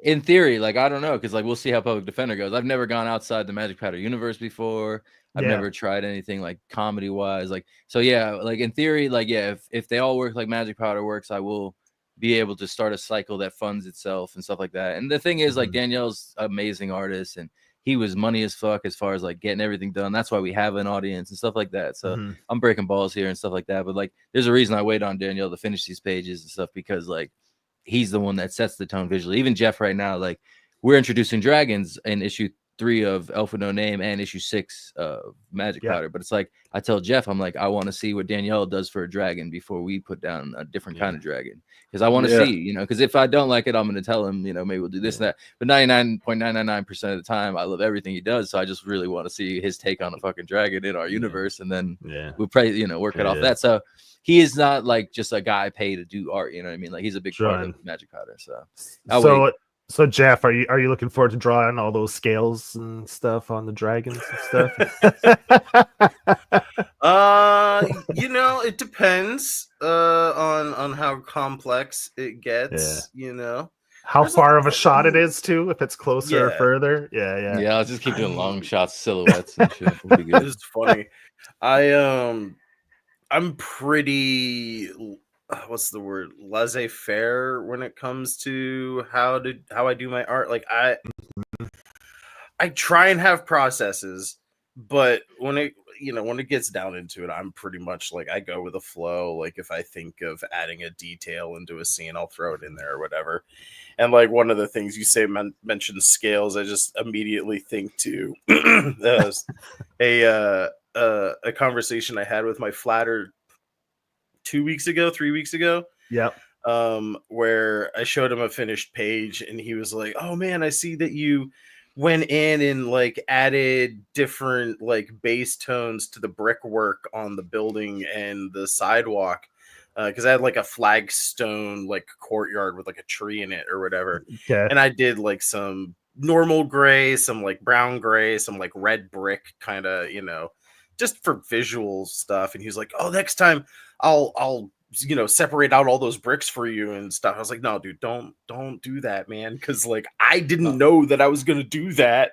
in theory, like I don't know, because like we'll see how Public Defender goes. I've never gone outside the Magic Powder universe before. I've never tried anything like comedy wise, like, so like in theory, like if they all work like Magic Powder works, I will be able to start a cycle that funds itself and stuff like that. And the thing is, like, Danielle's amazing artist, and he was money as fuck as far as like getting everything done. That's why we have an audience and stuff like that. So I'm breaking balls here and stuff like that, but like there's a reason I wait on Danielle to finish these pages and stuff, because like he's the one that sets the tone visually. Even Jeff right now, like we're introducing dragons in issue 3 of Elf with No Name and issue 6 of Magic Powder, but it's like I tell Jeff, I'm like, I want to see what Danielle does for a dragon before we put down a different kind of dragon, because I want to see, you know, because if I don't like it, I'm going to tell him, you know, maybe we'll do this and that. But 99.999% of the time, I love everything he does, so I just really want to see his take on a fucking dragon in our universe, and then we'll probably, you know, work it off that. So he is not like just a guy paid to do art, you know what I mean? Like he's a big part of Magic Powder. So So Jeff, are you looking forward to drawing all those scales and stuff on the dragons and stuff? You know, it depends on how complex it gets, you know. How far of a shot it is too, if it's closer or further. Yeah, I'll just keep doing long shots, silhouettes and shit. It'll be good. It's funny. I'm pretty what's the word, laissez-faire when it comes to how I do my art. Like I try and have processes, but when it gets down into it, I'm pretty much like I go with the flow. Like if I think of adding a detail into a scene, I'll throw it in there or whatever. And like one of the things you say mentioned scales, I just immediately think to a conversation I had with my flatter 3 weeks ago. Yep. Where I showed him a finished page, and he was like, "Oh man, I see that you went in and like added different like base tones to the brickwork on the building and the sidewalk." Because I had like a flagstone like courtyard with like a tree in it or whatever. Okay. And I did like some normal gray, some like brown gray, some like red brick kind of, you know, just for visual stuff. And he was like, "Oh, next time I'll you know, separate out all those bricks for you and stuff." I was like, "No, dude, don't do that, man." Cause like I didn't know that I was gonna do that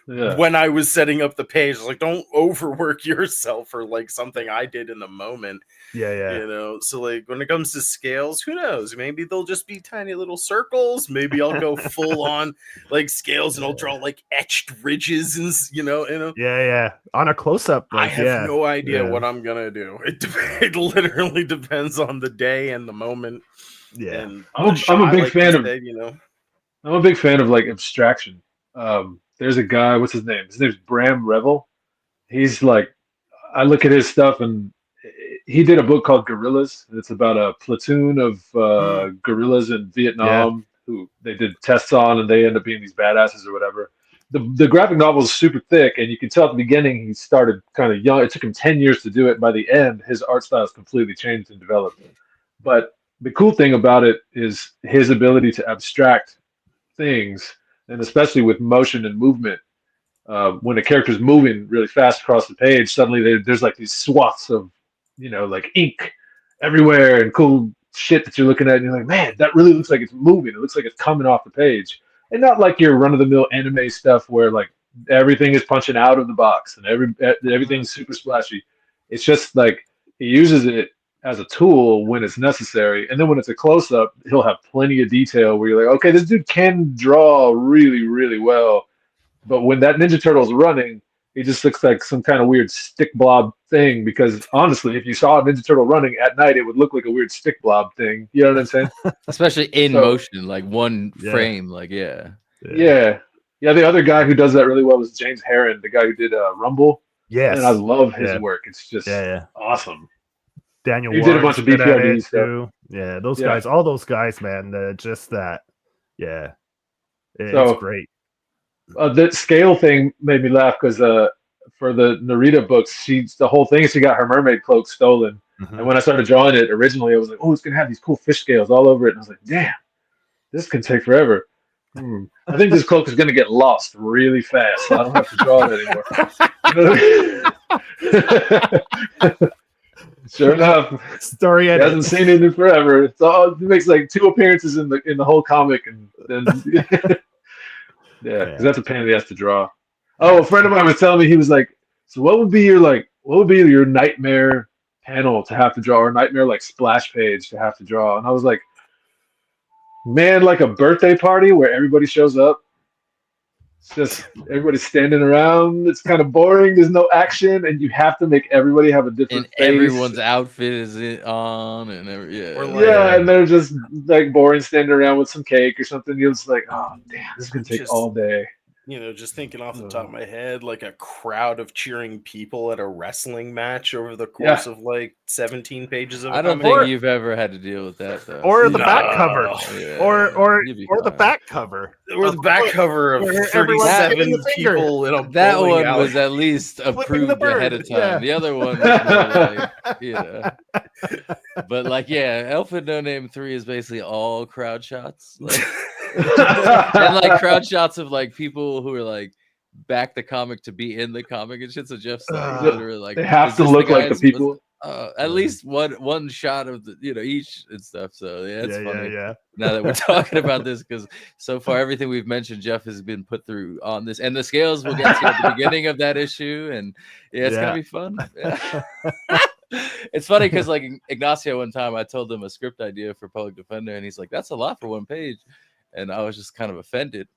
when I was setting up the page. I was like, don't overwork yourself for like something I did in the moment. Yeah. You know, so like when it comes to scales, who knows? Maybe they'll just be tiny little circles. Maybe I'll go full on like scales and I'll draw like etched ridges and you know. Yeah. On a close up, like, I have no idea what I'm gonna do. It literally depends on the day and the moment. Yeah, and I'm a big fan of, you know. I'm a big fan of like abstraction. There's a guy, what's his name? His name's Bram Revel. He's like, I look at his stuff, and he did a book called Guerrillas. It's about a platoon of guerrillas in Vietnam who they did tests on, and they end up being these badasses or whatever. The graphic novel is super thick, and you can tell at the beginning he started kind of young. It took him 10 years to do it. And by the end, his art style is completely changed and developed. But the cool thing about it is his ability to abstract things, and especially with motion and movement. When a character's moving really fast across the page, suddenly there's like these swaths of, like ink everywhere and cool shit that you're looking at, and you're like, man, that really looks like it's moving. It looks like it's coming off the page, and not like your run-of-the-mill anime stuff where like everything is punching out of the box and everything's super splashy. It's just like he uses it as a tool when it's necessary, and then when it's a close-up, he'll have plenty of detail where you're like, okay, this dude can draw really, really well. But when that Ninja Turtle's running, he just looks like some kind of weird stick blob thing. Because honestly, if you saw a Ninja Turtle running at night, it would look like a weird stick blob thing. You know what I'm saying? Especially in motion, like one frame. Like, yeah. The other guy who does that really well is James Herron, the guy who did Rumble. Yes. And I love his work. It's just awesome. Daniel he did a bunch of BPRD stuff. Too. Yeah, those guys, all those guys, man, just that. Yeah. It's great. The scale thing made me laugh because for the Narita books, the whole thing is she got her mermaid cloak stolen. And when I started drawing it originally, I was like, oh, it's going to have these cool fish scales all over it. And I was like, damn, this can take forever. I think this cloak is going to get lost really fast, so I don't have to draw it anymore. Sure enough, story he hasn't seen it in forever. It makes like 2 appearances in the whole comic, and then because that's a pain in the ass to draw. Oh, a friend of mine was telling me, he was like, so what would be your nightmare panel to have to draw, or nightmare like splash page to have to draw? And I was like, man, like a birthday party where everybody shows up. It's just everybody's standing around. It's kind of boring. There's no action, and you have to make everybody have a different face. Everyone's outfit is on, and and they're just like boring, standing around with some cake or something. You're just like, oh damn, this is gonna take all day. Just thinking off the top of my head, like a crowd of cheering people at a wrestling match over the course of like 17 pages of. I don't think you've ever had to deal with that, though. Or the back cover, or the back cover, or the back cover of 37 people in a that one alley. Was at least approved ahead of time. Yeah. The other one, was but like, Elf with No Name 3 is basically all crowd shots. Like, and like crowd shots of like people who are like back the comic to be in the comic and shit. So Jeff's like literally like they have to look like the people. At least one shot of the each and stuff. So it's funny. Yeah. Now that we're talking about this, because so far everything we've mentioned, Jeff has been put through on this, and the scales we'll get to at the beginning of that issue, and it's gonna be fun. It's funny because like Ignacio, one time I told him a script idea for Public Defender, and he's like, "That's a lot for one page." And I was just kind of offended,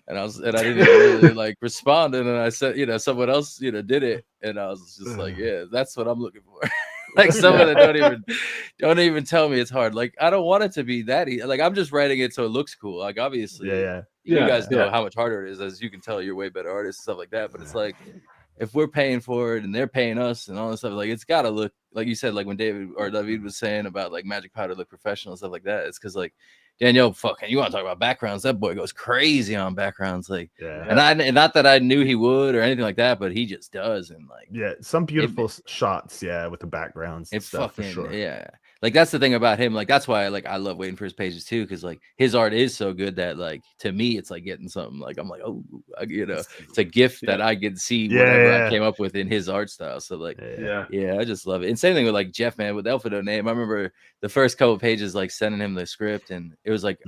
and I didn't really like respond. And then I said, someone else, did it, and I was just like, yeah, that's what I'm looking for. Like someone that don't even tell me it's hard. Like I don't want it to be that easy. Like I'm just writing it so it looks cool. Like obviously, you guys know how much harder it is. As you can tell, you're way better artists and stuff like that. But it's like if we're paying for it and they're paying us and all this stuff, like it's got to look like you said. Like when David was saying about like Magic Powder look professional and stuff like that. It's because like. Daniel, fucking, you want to talk about backgrounds? That boy goes crazy on backgrounds, like, and not that I knew he would or anything like that, but he just does, and like, some beautiful shots, with the backgrounds. It's stuff, fucking, for sure. Like that's the thing about him, like that's why I love waiting for his pages too, because like his art is so good that like to me it's like getting something. Like I'm like, oh, it's a gift that I get to see whatever I came up with in his art style. So like, I just love it. And same thing with like Jeff, man, with Elf with No Name. I remember the first couple of pages, like sending him the script, and it was like,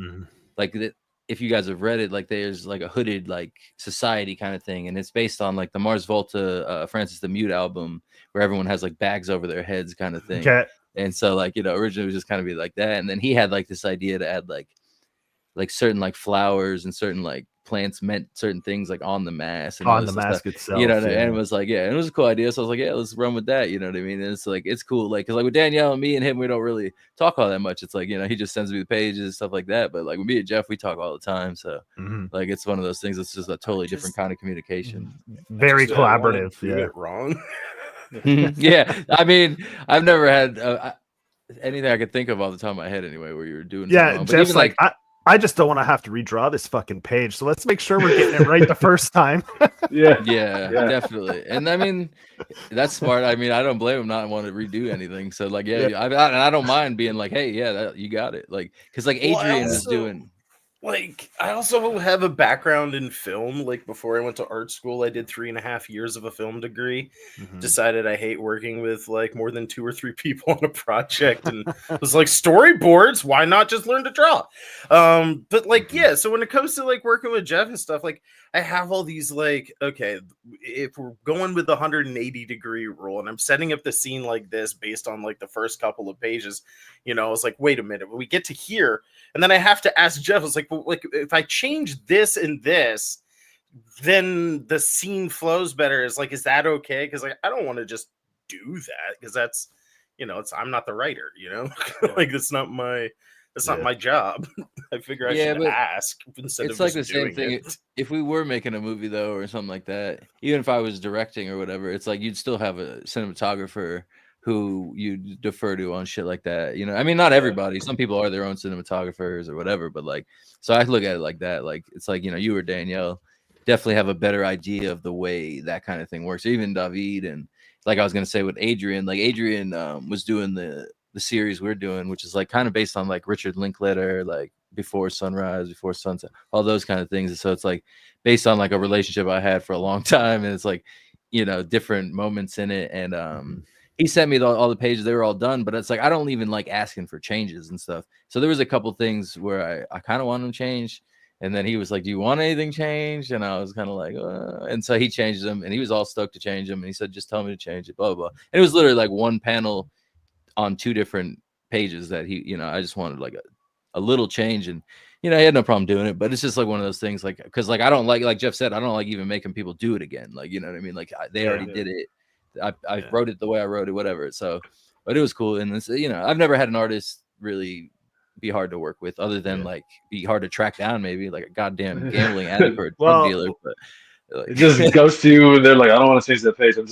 if you guys have read it, like there's like a hooded like society kind of thing, and it's based on like the Mars Volta, Francis the Mute album, where everyone has like bags over their heads kind of thing. Okay. And so like, originally it was just kind of be like that. And then he had like this idea to add like certain like flowers and certain like plants meant certain things like on the mask and on the mask itself. And it was like, and it was a cool idea. So I was like, let's run with that. You know what I mean? And it's like, it's cool. Like, cause like with Danielle and me and him, we don't really talk all that much. It's like, he just sends me the pages, stuff like that. But like with me and Jeff, we talk all the time. So like, it's one of those things. It's just a totally different kind of communication. Very collaborative. It wrong. I mean, I've never had anything I could think of off the top of my head anyway where you were doing Jeff's like I just don't want to have to redraw this fucking page. So let's make sure we're getting it right the first time. Yeah, definitely. And I mean, that's smart. I mean, I don't blame him not wanting to redo anything. So like, I don't mind being like, hey, you got it. Like, because like Adriean is doing. Like, I also have a background in film. Like, before I went to art school, I did 3.5 years of a film degree. Decided I hate working with like more than 2 or 3 people on a project, and was like, storyboards, why not just learn to draw? But like, yeah, so when it comes to like working with Jeff and stuff, like, I have all these like, okay, if we're going with the 180-degree rule and I'm setting up the scene like this based on like the first couple of pages, you know, I was like, wait a minute, when we get to here, and then I have to ask Jeff, I was like, well, like, if I change this and this, then the scene flows better. Is like, is that okay? Because like, I don't want to just do that, because that's, you know, I'm not the writer, you know. Like, that's not my job. I figure I should ask instead of like the same thing. If we were making a movie though, or something like that, even if I was directing or whatever, it's like you'd still have a cinematographer who you defer to on shit like that, you know. I mean, not everybody. Some people are their own cinematographers or whatever, but like, so I look at it like that. Like, it's like, you know, you or Danielle definitely have a better idea of the way that kind of thing works. Or even David, and like I was gonna say with Adriean, like Adriean was doing the series we're doing, which is like kind of based on like Richard Linklater, like Before Sunrise, Before Sunset, all those kind of things. And so it's like based on like a relationship I had for a long time, and it's like, you know, different moments in it. And he sent me all the pages, they were all done, but it's like I don't even like asking for changes and stuff. So there was a couple things where I kind of want them changed, and then he was like, do you want anything changed? And I was kind of like, and so he changed them, and he was all stoked to change them, and he said, just tell me to change it, blah blah blah. And it was literally like one panel on 2 different pages that he, you know, I just wanted like a little change, and you know, he had no problem doing it. But it's just like one of those things, like, because like I don't like Jeff said, I don't like even making people do it again, like, you know what I mean, like they already did it. I wrote it the way I wrote it, whatever. So, but it was cool. And it's, you know, I've never had an artist really be hard to work with, other than like be hard to track down, maybe like a goddamn gambling addict or a drug dealer. But like, it just goes to you, and they're like, I don't want to change that page. I'm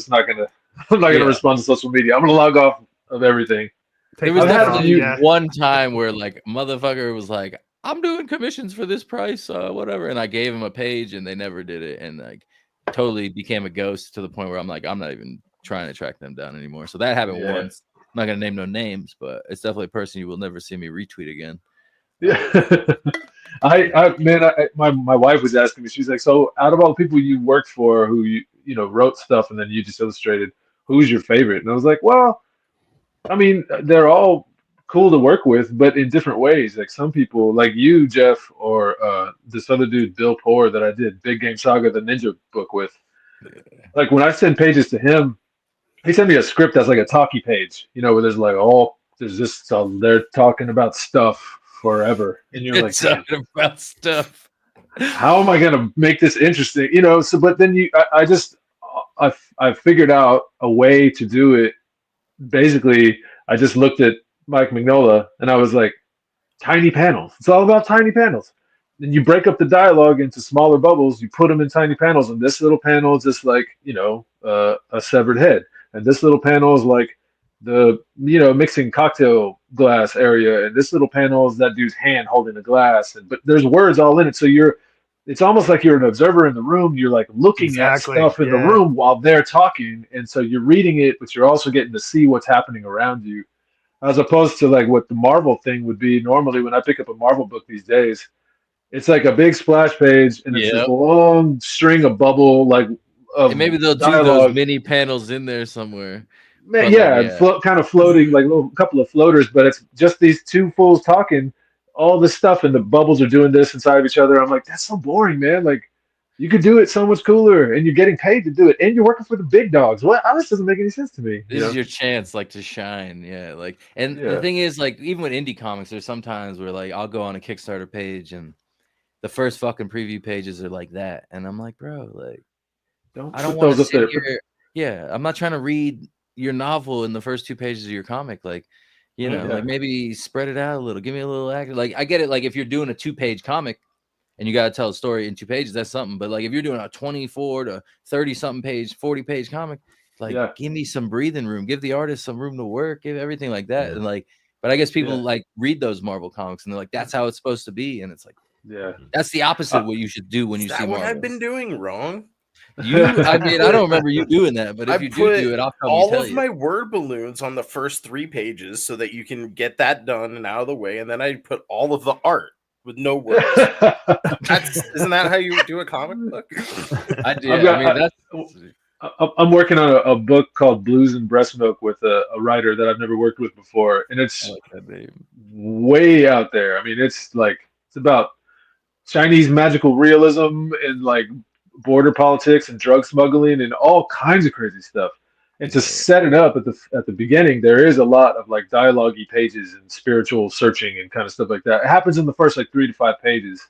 not gonna respond to social media. I'm gonna log off of everything. There was definitely one time where like motherfucker was like, I'm doing commissions for this price, whatever, and I gave him a page and they never did it, and like totally became a ghost to the point where I'm like, I'm not even trying to track them down anymore. So that happened once. I'm not gonna name no names, but it's definitely a person you will never see me retweet again. Yeah. My wife was asking me, she's like, so out of all the people you worked for who you know wrote stuff and then you just illustrated, who's your favorite? And I was like, well, I mean, they're all cool to work with, but in different ways. Like some people, like you, Jeff, or this other dude, Bill Poor, that I did Big Game Saga, the Ninja book with. Like when I send pages to him, he sent me a script that's like a talkie page, you know, where there's like, there's this stuff. They're talking about stuff forever, and you're like, talking about stuff. How am I gonna make this interesting? You know. So, but then I figured out a way to do it. Basically, I just looked at Mike Mignola and I was like, tiny panels. It's all about tiny panels. Then you break up the dialogue into smaller bubbles. You put them in tiny panels, and this little panel is just like, you know, a severed head, and this little panel is like the, you know, mixing cocktail glass area, and this little panel is that dude's hand holding a glass, but there's words all in it, so it's almost like you're an observer in the room. You're like looking at stuff in the room while they're talking, and so you're reading it, but you're also getting to see what's happening around you, as opposed to like what the Marvel thing would be normally. When I pick up a Marvel book these days, it's like a big splash page, and it's just a long string of bubble, like of and maybe they'll dialogue. Do those mini panels in there somewhere. Kind of floating, like a couple of floaters, but it's just these 2 fools talking all this stuff, and the bubbles are doing this inside of each other. I'm like, that's so boring, man. Like, you could do it so much cooler, and you're getting paid to do it, and you're working for the big dogs. What? This doesn't make any sense to me. This is your chance, like, to shine. Yeah, like, and the thing is, like, even with indie comics, there's sometimes where like I'll go on a Kickstarter page and the first fucking preview pages are like that, and I'm like, bro, like, I don't want to sit here. Yeah, I'm not trying to read your novel in the first 2 pages of your comic, like, you know, like maybe spread it out a little, give me a little act. Like, I get it, like if you're doing a 2-page comic and you got to tell a story in 2 pages, that's something. But like if you're doing a 24 to 30 something page, 40-page comic, like give me some breathing room, give the artist some room to work, give everything like that. And like But I guess people like read those Marvel comics and they're like, that's how it's supposed to be. And it's like, that's the opposite of what you should do when you see Marvel. What I've been doing wrong? I mean, I don't remember you doing that, but if you do it, I'll come all tell of you. my word balloons on the first 3 pages so that you can get that done and out of the way, and then I put all of the art with no words. Isn't that how you do a comic book? I do. I'm working on a book called Blues and Breast Milk with a writer that I've never worked with before, and it's way out there. I mean, it's about Chinese magical realism and like border politics and drug smuggling and all kinds of crazy stuff. And to set it up at the beginning, there is a lot of like dialogue-y pages and spiritual searching and kind of stuff like that. It happens in the first like 3 to 5 pages.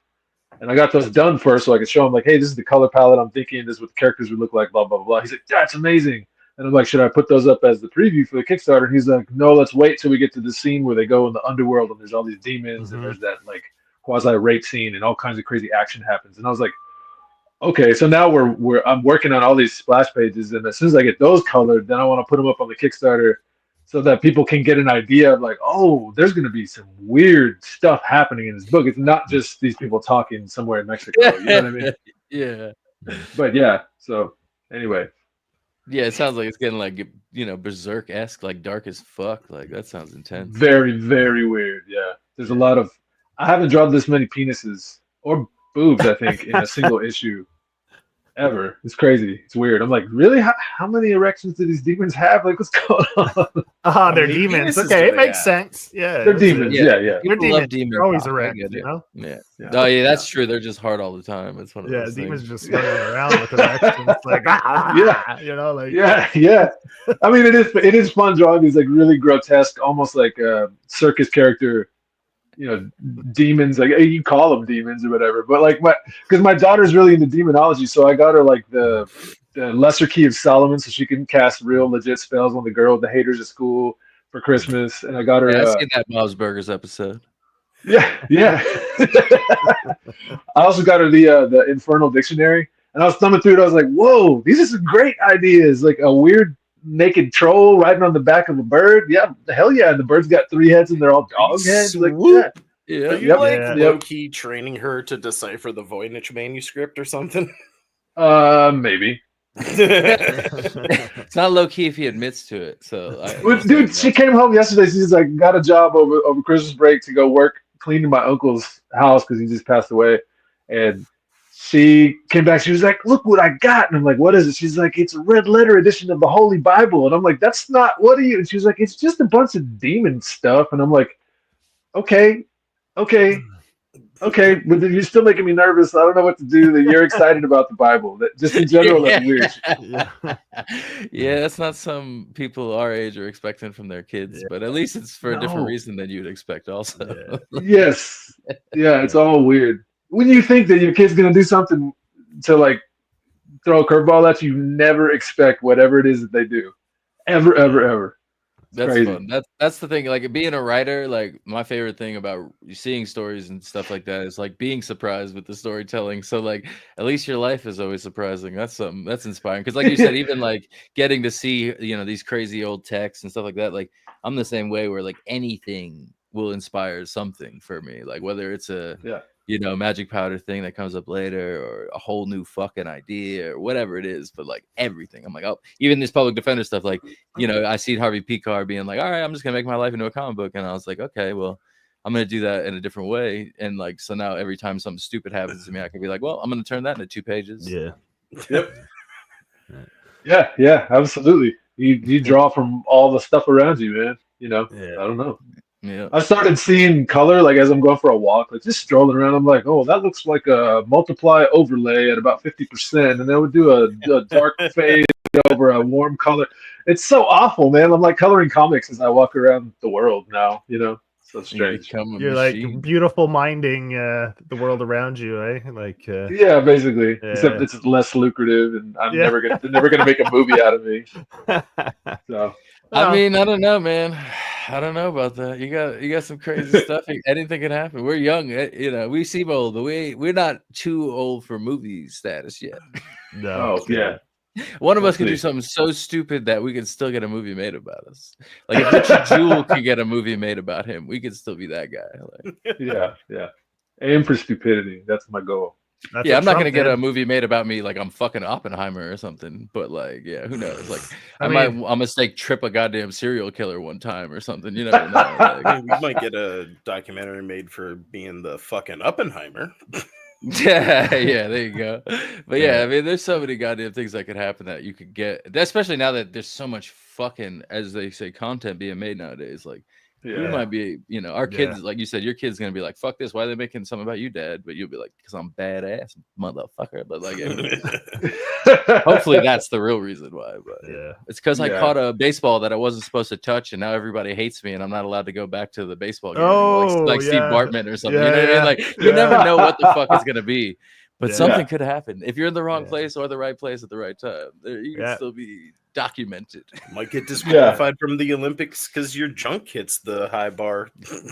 And I got those done first so I could show him like, hey, this is the color palette I'm thinking, this is what the characters would look like, blah, blah, blah. He's like, that's amazing. And I'm like, should I put those up as the preview for the Kickstarter? And he's like, no, let's wait till we get to the scene where they go in the underworld and there's all these demons and there's that like quasi-rape scene and all kinds of crazy action happens. And I was like, okay, so now I'm working on all these splash pages, and as soon as I get those colored, then I want to put them up on the Kickstarter so that people can get an idea of like, oh, there's going to be some weird stuff happening in this book. It's not just these people talking somewhere in Mexico. You know what I mean? Yeah. But yeah, so anyway. Yeah, it sounds like it's getting like, Berserk-esque, like dark as fuck. Like that sounds intense. Very, very weird. Yeah. There's a lot of, I haven't drawn this many penises or boobs, I think, in a single issue ever. It's crazy. It's weird. I'm like, really? How many erections do these demons have? Like, what's going on? They're demons. Okay, it makes sense. Yeah, they're demons. Yeah. People love demons. They're always erect, you know? Yeah. Oh, yeah, that's true. They're just hard all the time. It's one of those demons things. just running around with erections, like you know, like yeah. I mean, it is fun drawing these like really grotesque, almost like circus character. Demons, like you call them demons or whatever, but like because my daughter's really into demonology, so I got her like the lesser key of Solomon so she can cast real legit spells on the girl with the haters at school for Christmas, and I got her. I've seen that Bob's Burgers episode. Yeah. I also got her the Infernal Dictionary, and I was thumbing through it. I was like, whoa, these are some great ideas, like a weird naked troll riding on the back of a bird. Yeah, hell yeah. And the bird's got 3 heads and they're all dog heads. Like, yeah. Are you low-key training her to decipher the Voynich manuscript or something? Maybe. It's not low-key if he admits to it. So dude, she came home yesterday. She's like, got a job over Christmas break to go work cleaning my uncle's house because he just passed away. And she came back. She was like, look what I got. And I'm like, what is it? She's like, it's a red letter edition of the Holy Bible. And I'm like, that's not, what are you? And she was like, it's just a bunch of demon stuff. And I'm like, okay. But you're still making me nervous. I don't know what to do. That you're excited about the Bible. That just in general, that's weird. Yeah, that's not some people our age are expecting from their kids, but at least it's for a different reason than you'd expect also. Yes. Yeah, it's all weird. When you think that your kid's going to do something to like throw a curveball at you, never expect whatever it is that they do. Ever. That's crazy. Fun. That's the thing. Like being a writer, like my favorite thing about seeing stories and stuff like that is like being surprised with the storytelling. So like at least your life is always surprising. That's something that's inspiring. Because like you said, even like getting to see these crazy old texts and stuff like that. Like I'm the same way where like anything will inspire something for me. Like whether it's a magic powder thing that comes up later or a whole new fucking idea or whatever it is, but like everything. I'm like, oh, even this public defender stuff, like, I see Harvey Picar being like, all right, I'm just gonna make my life into a comic book. And I was like, okay, well, I'm gonna do that in a different way. And like, so now every time something stupid happens to me, I can be like, well, I'm gonna turn that into 2 pages. Yeah. Yep. Yeah, absolutely. You draw from all the stuff around you, man. I don't know. Yeah, I started seeing color like as I'm going for a walk, like just strolling around. I'm like, oh, that looks like a multiply overlay at about 50%, and then would do a dark fade over a warm color. It's so awful, man. I'm like coloring comics as I walk around the world now. So strange. You're like beautiful minding the world around you, eh? Like yeah, basically. Yeah. Except it's less lucrative, and they're never gonna make a movie out of me. So. I mean, I don't know, man. I don't know about that. You got some crazy stuff. Anything can happen. We're young, we seem old, but we're not too old for movie status yet. No. Oh, yeah. One of us could do something so stupid that we could still get a movie made about us. Like if Richard Jewell could get a movie made about him, we could still be that guy. Like, yeah. Aim for stupidity. That's my goal. That's yeah, what I'm not Trump gonna get did. a movie made about me like I'm fucking Oppenheimer or something. But like, yeah, who knows? Like, I might mean- I'm mistake trip a goddamn serial killer one time or something. You never know. Like, I mean, we might get a documentary made for being the fucking Oppenheimer. yeah, there you go. But yeah, I mean, there's so many goddamn things that could happen that you could get, especially now that there's so much fucking, as they say, content being made nowadays. Like, we might be, you know, our kids, like you said, your kid's gonna be like, "Fuck this! Why are they making something about you, Dad?" But you'll be like, "Cause I'm badass, motherfucker." But like, hopefully that's the real reason why. But Yeah. it's because I caught a baseball that I wasn't supposed to touch, and now everybody hates me, and I'm not allowed to go back to the baseball game anymore, like Steve Bartman or something. You know what I mean? Like, you never know what the fuck it's gonna be, but something could happen if you're in the wrong place or the right place at the right time. You can still be documented. Might get disqualified from the Olympics because your junk hits the high bar.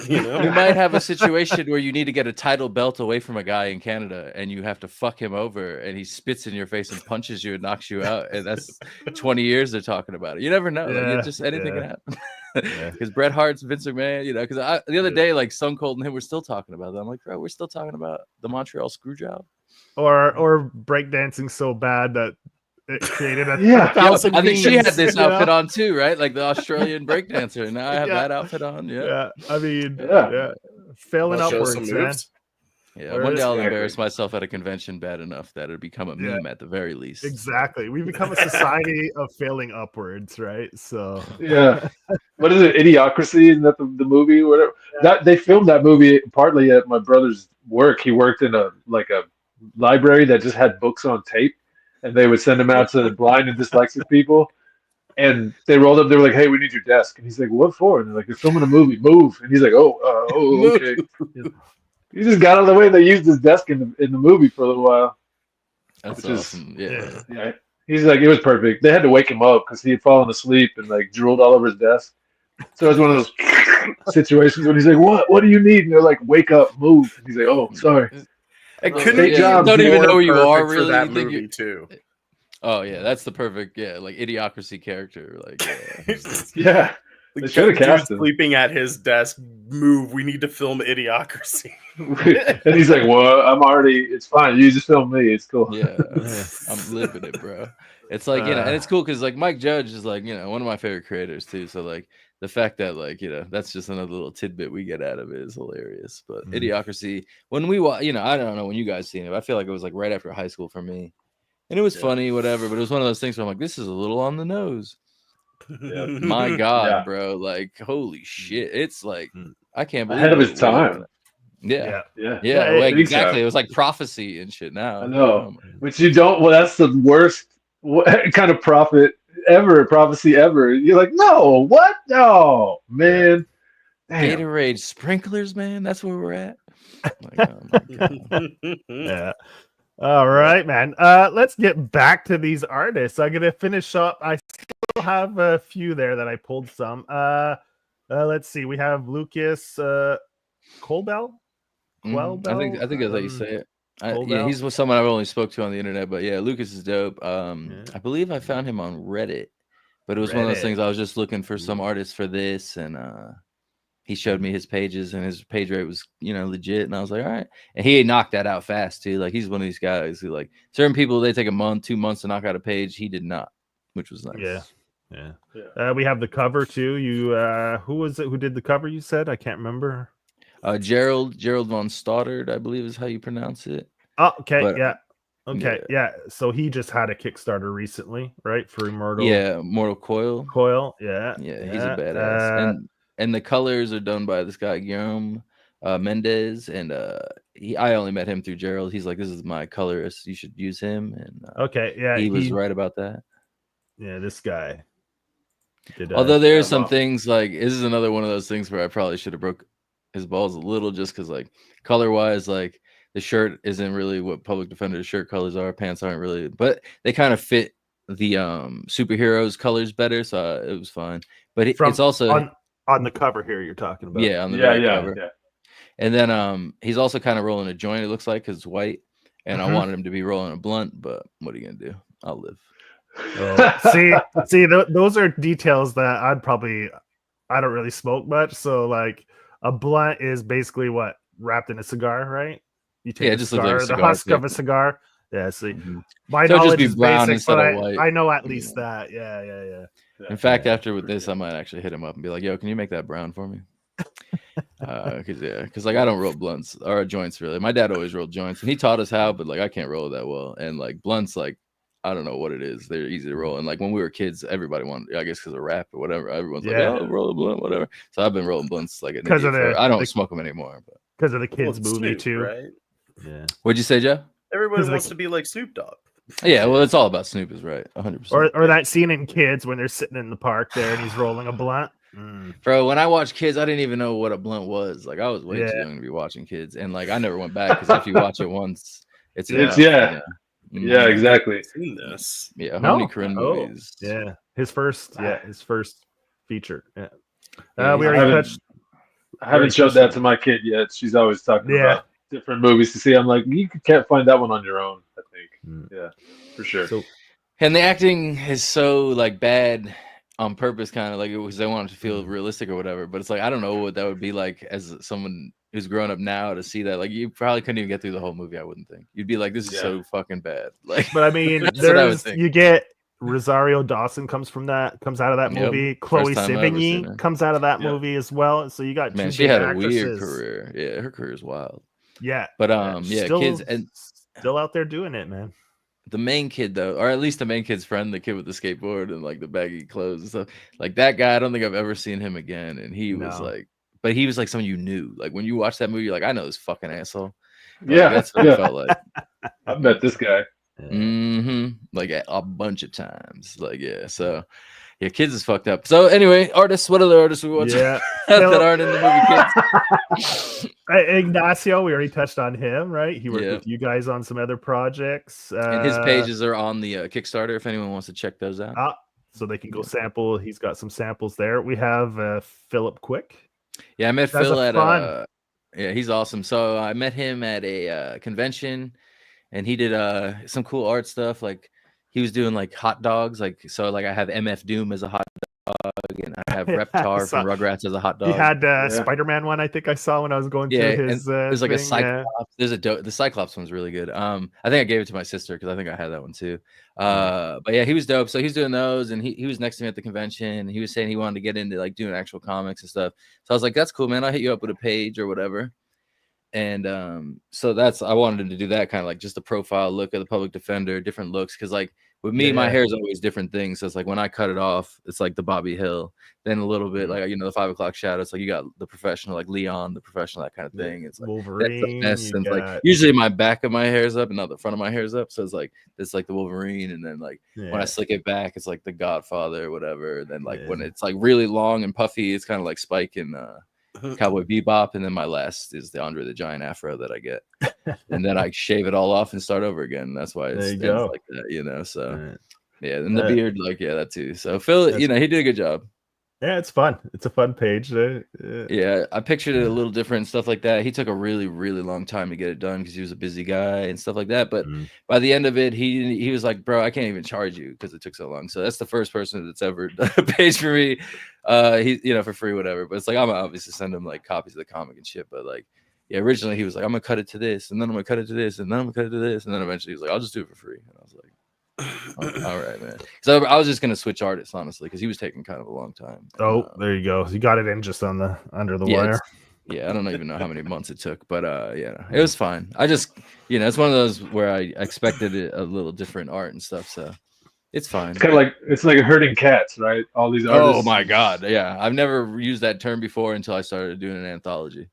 You know, you might have a situation where you need to get a title belt away from a guy in Canada, and you have to fuck him over, and he spits in your face and punches you and knocks you out, and that's 20 years they're talking about it. You never know. Like, just anything can happen. Because Bret Hart's Vince McMahon, you know. Because the other day, like Stone Cold and him were still talking about that. I'm like, bro, we're still talking about the Montreal Screwjob, or breakdancing so bad that it created a thousand. I think she had this outfit on too, right? Like the Australian breakdancer. And now I have that outfit on. Yeah. I mean, failing I'll show upwards, some man. moves. Yeah, one day I'll embarrass myself at a convention bad enough that it'll become a meme at the very least. Exactly. We become a society of failing upwards, right? So what is it? Idiocracy? Isn't that the movie? Whatever. That they filmed that movie partly at my brother's work. He worked in a library that just had books on tape, and they would send them out to blind and dyslexic people. And they rolled up. They were like, "Hey, we need your desk." And he's like, "What for?" And they're like, "They're filming a movie. Move." And he's like, "Oh, okay." He just got out of the way. And they used his desk in the movie for a little while. That's awesome. Yeah. He's like, it was perfect. They had to wake him up because he had fallen asleep and like drooled all over his desk. So it was one of those situations when he's like, "What do you need?" And they're like, "Wake up, move." And he's like, "Oh, sorry." I couldn't don't even know who you are really. For that movie too. Oh yeah, that's the perfect like idiocracy character. Like They should have cast him. Sleeping at his desk. Move. We need to film Idiocracy. And he's like, "Well, I'm already. It's fine. You just film me. It's cool." Yeah, I'm living it, bro. It's like, you know, and it's cool because like Mike Judge is like, you know, one of my favorite creators too. So like the fact that like, you know, that's just another little tidbit we get out of it is hilarious. But Idiocracy, when we watch, you know, I don't know when you guys seen it, but I feel like it was like right after high school for me, and it was funny, whatever. But it was one of those things where I'm like, this is a little on the nose. My God, bro! Like, holy shit! It's like I can't believe ahead of his time. Yeah, like, exactly. It was like prophecy and shit. Now I know, but you don't. Well, that's the worst kind of prophecy ever. You're like, no, what? No, man. Damn. Gatorade sprinklers, man. That's where we're at. Like, oh my God. All right, man. Let's get back to these artists. I'm gonna finish up. I still have a few there that I pulled some. Let's see. We have Lucas Colbell. I think that's how you say it. He's with someone I've only spoke to on the internet, but yeah, Lucas is dope. I believe I found him on Reddit, but it was one of those things. I was just looking for some artists for this, and he showed me his pages, and his page rate was, you know, legit. And I was like, all right. And he knocked that out fast too. Like, he's one of these guys who, like, certain people, they take a month, 2 months to knock out a page. He did not, which was nice. Yeah. We have the cover too. You who was it who did the cover? You said? I can't remember. Gerald von Stoddard, I believe is how you pronounce it. Oh, okay. Yeah. So he just had a Kickstarter recently, right? For Mortal Coil. Yeah, he's a badass. And the colors are done by this guy Guillaume Mendez, and I only met him through Gerald. He's like, "This is my colorist. You should use him." And he was right about that. Yeah, this guy. Although there are some things like, this is another one of those things where I probably should have broke his balls a little, just because like color wise, like the shirt isn't really what Public Defender's shirt colors are. Pants aren't really, but they kind of fit the superheroes colors better, so it was fine. But it's also on the cover here you're talking about. Yeah, on the cover. Yeah. And then he's also kind of rolling a joint, it looks like, because it's white. And I wanted him to be rolling a blunt, but what are you gonna do? I'll live. Those are details that I don't really smoke much, so like a blunt is basically what wrapped in a cigar, right? You take it just looks like a the cigar husk of tip. a cigar. Yeah, see, Mhm. my So it'd just knowledge be is brown basic, instead but of white. I know at least that. Yeah. In fact, Yeah, after with this, I might actually hit him up and be like, "Yo, can you make that brown for me?" Because like I don't roll blunts or joints really. My dad always rolled joints, and he taught us how, but like I can't roll it that well. And like blunts, like I don't know what it is. They're easy to roll, and like when we were kids, everybody wanted, I guess, because of rap or whatever. Everyone's like, "Oh, roll a blunt, whatever." So I've been rolling blunts like an idiot. I don't smoke them anymore, but because of the kids' movie Snoop, too. right? Yeah. What'd you say, Jeff? Everybody wants to be like Snoop Dogg. Yeah, well, it's all about Snoop, is right, 100%. Or that scene in Kids when they're sitting in the park there and he's rolling a blunt. Bro, when I watched Kids, I didn't even know what a blunt was. Like I was way too young to be watching Kids, and like I never went back because after you watch it once, it's enough, yeah. You know? Yeah, exactly. Seen this? Yeah, how many Corinne movies? Yeah, his first feature. Yeah, Yeah, we already touched. I haven't showed that to my kid yet. She's always talking about different movies to see. I'm like, you can't find that one on your own, I think. Yeah, for sure. So, and the acting is so like bad on purpose, kind of like because they want it to feel realistic or whatever. But it's like I don't know what that would be like as someone who's grown up now to see that. Like you probably couldn't even get through the whole movie. I wouldn't think. You'd be like, this is so fucking bad. Like, but I mean, you get Rosario Dawson comes out of that movie. Chloe Sevigny comes out of that movie as well. So you got she had a weird career. Yeah, her career is wild. Yeah, but kids and still out there doing it, man. The main kid though, or at least the main kid's friend, the kid with the skateboard and like the baggy clothes and stuff, like that guy, I don't think I've ever seen him again. And he was like, but he was like someone you knew. Like when you watch that movie, you're like, I know this fucking asshole. Like, that's what it felt like. I met this guy. Like a bunch of times. Like so yeah, Kids is fucked up. So anyway, artists, what other artists we watch that aren't in the movie Kids? Ignacio, we already touched on him, right? He worked with you guys on some other projects. And his pages are on the Kickstarter if anyone wants to check those out. So they can go sample. He's got some samples there. We have Philip Quick. Yeah, I met Phil at he's awesome. So I met him at a convention, and he did some cool art stuff. Like he was doing like hot dogs. Like so, like I have MF Doom as a hot dog, and I have Reptar from Rugrats as a hot dog. He had Spider-Man one. I think I saw when I was going through his. There's like a Cyclops. There's the Cyclops one's really good. I think I gave it to my sister because I think I had that one too. But yeah, he was dope. So he's doing those, and he was next to me at the convention. And he was saying he wanted to get into like doing actual comics and stuff. So I was like, that's cool, man. I'll hit you up with a page or whatever. And so I wanted to do that kind of like just a profile look at the Public Defender, different looks, because like with me, my hair is always different things. So it's like when I cut it off, it's like the Bobby Hill. Then a little bit like the 5 o'clock shadow. It's like you got the professional, like Leon, the professional, that kind of thing. It's like Wolverine. That's the best. Like usually my back of my hair is up and not the front of my hair is up. So it's like the Wolverine, and then like when I slick it back, it's like the Godfather or whatever. And then like when it's like really long and puffy, it's kind of like Spike and Cowboy Bebop, and then my last is the Andre the Giant afro that I get, and then I shave it all off and start over again. That's why it's like that, So and the beard, like that too. So Phil, he did a good job. Yeah, it's fun. It's a fun page. Yeah, I pictured it a little different and stuff like that. He took a really, really long time to get it done because he was a busy guy and stuff like that. But by the end of it, he was like, "Bro, I can't even charge you because it took so long." So that's the first person that's ever done a page for me. He for free, whatever. But it's like I'm obviously send him like copies of the comic and shit. But like, originally he was like, "I'm gonna cut it to this, and then I'm gonna cut it to this, and then I'm gonna cut it to this," and then eventually he was like, "I'll just do it for free." And I was like, all right, man. So I was just gonna switch artists, honestly, because he was taking kind of a long time. There you go. You got it in just on under the wire. I don't even know how many months it took, but it was fine. I just it's one of those where I expected a little different art and stuff, so it's fine. It's kind of like herding cats, right? All these artists. Oh my god, yeah. I've never used that term before until I started doing an anthology.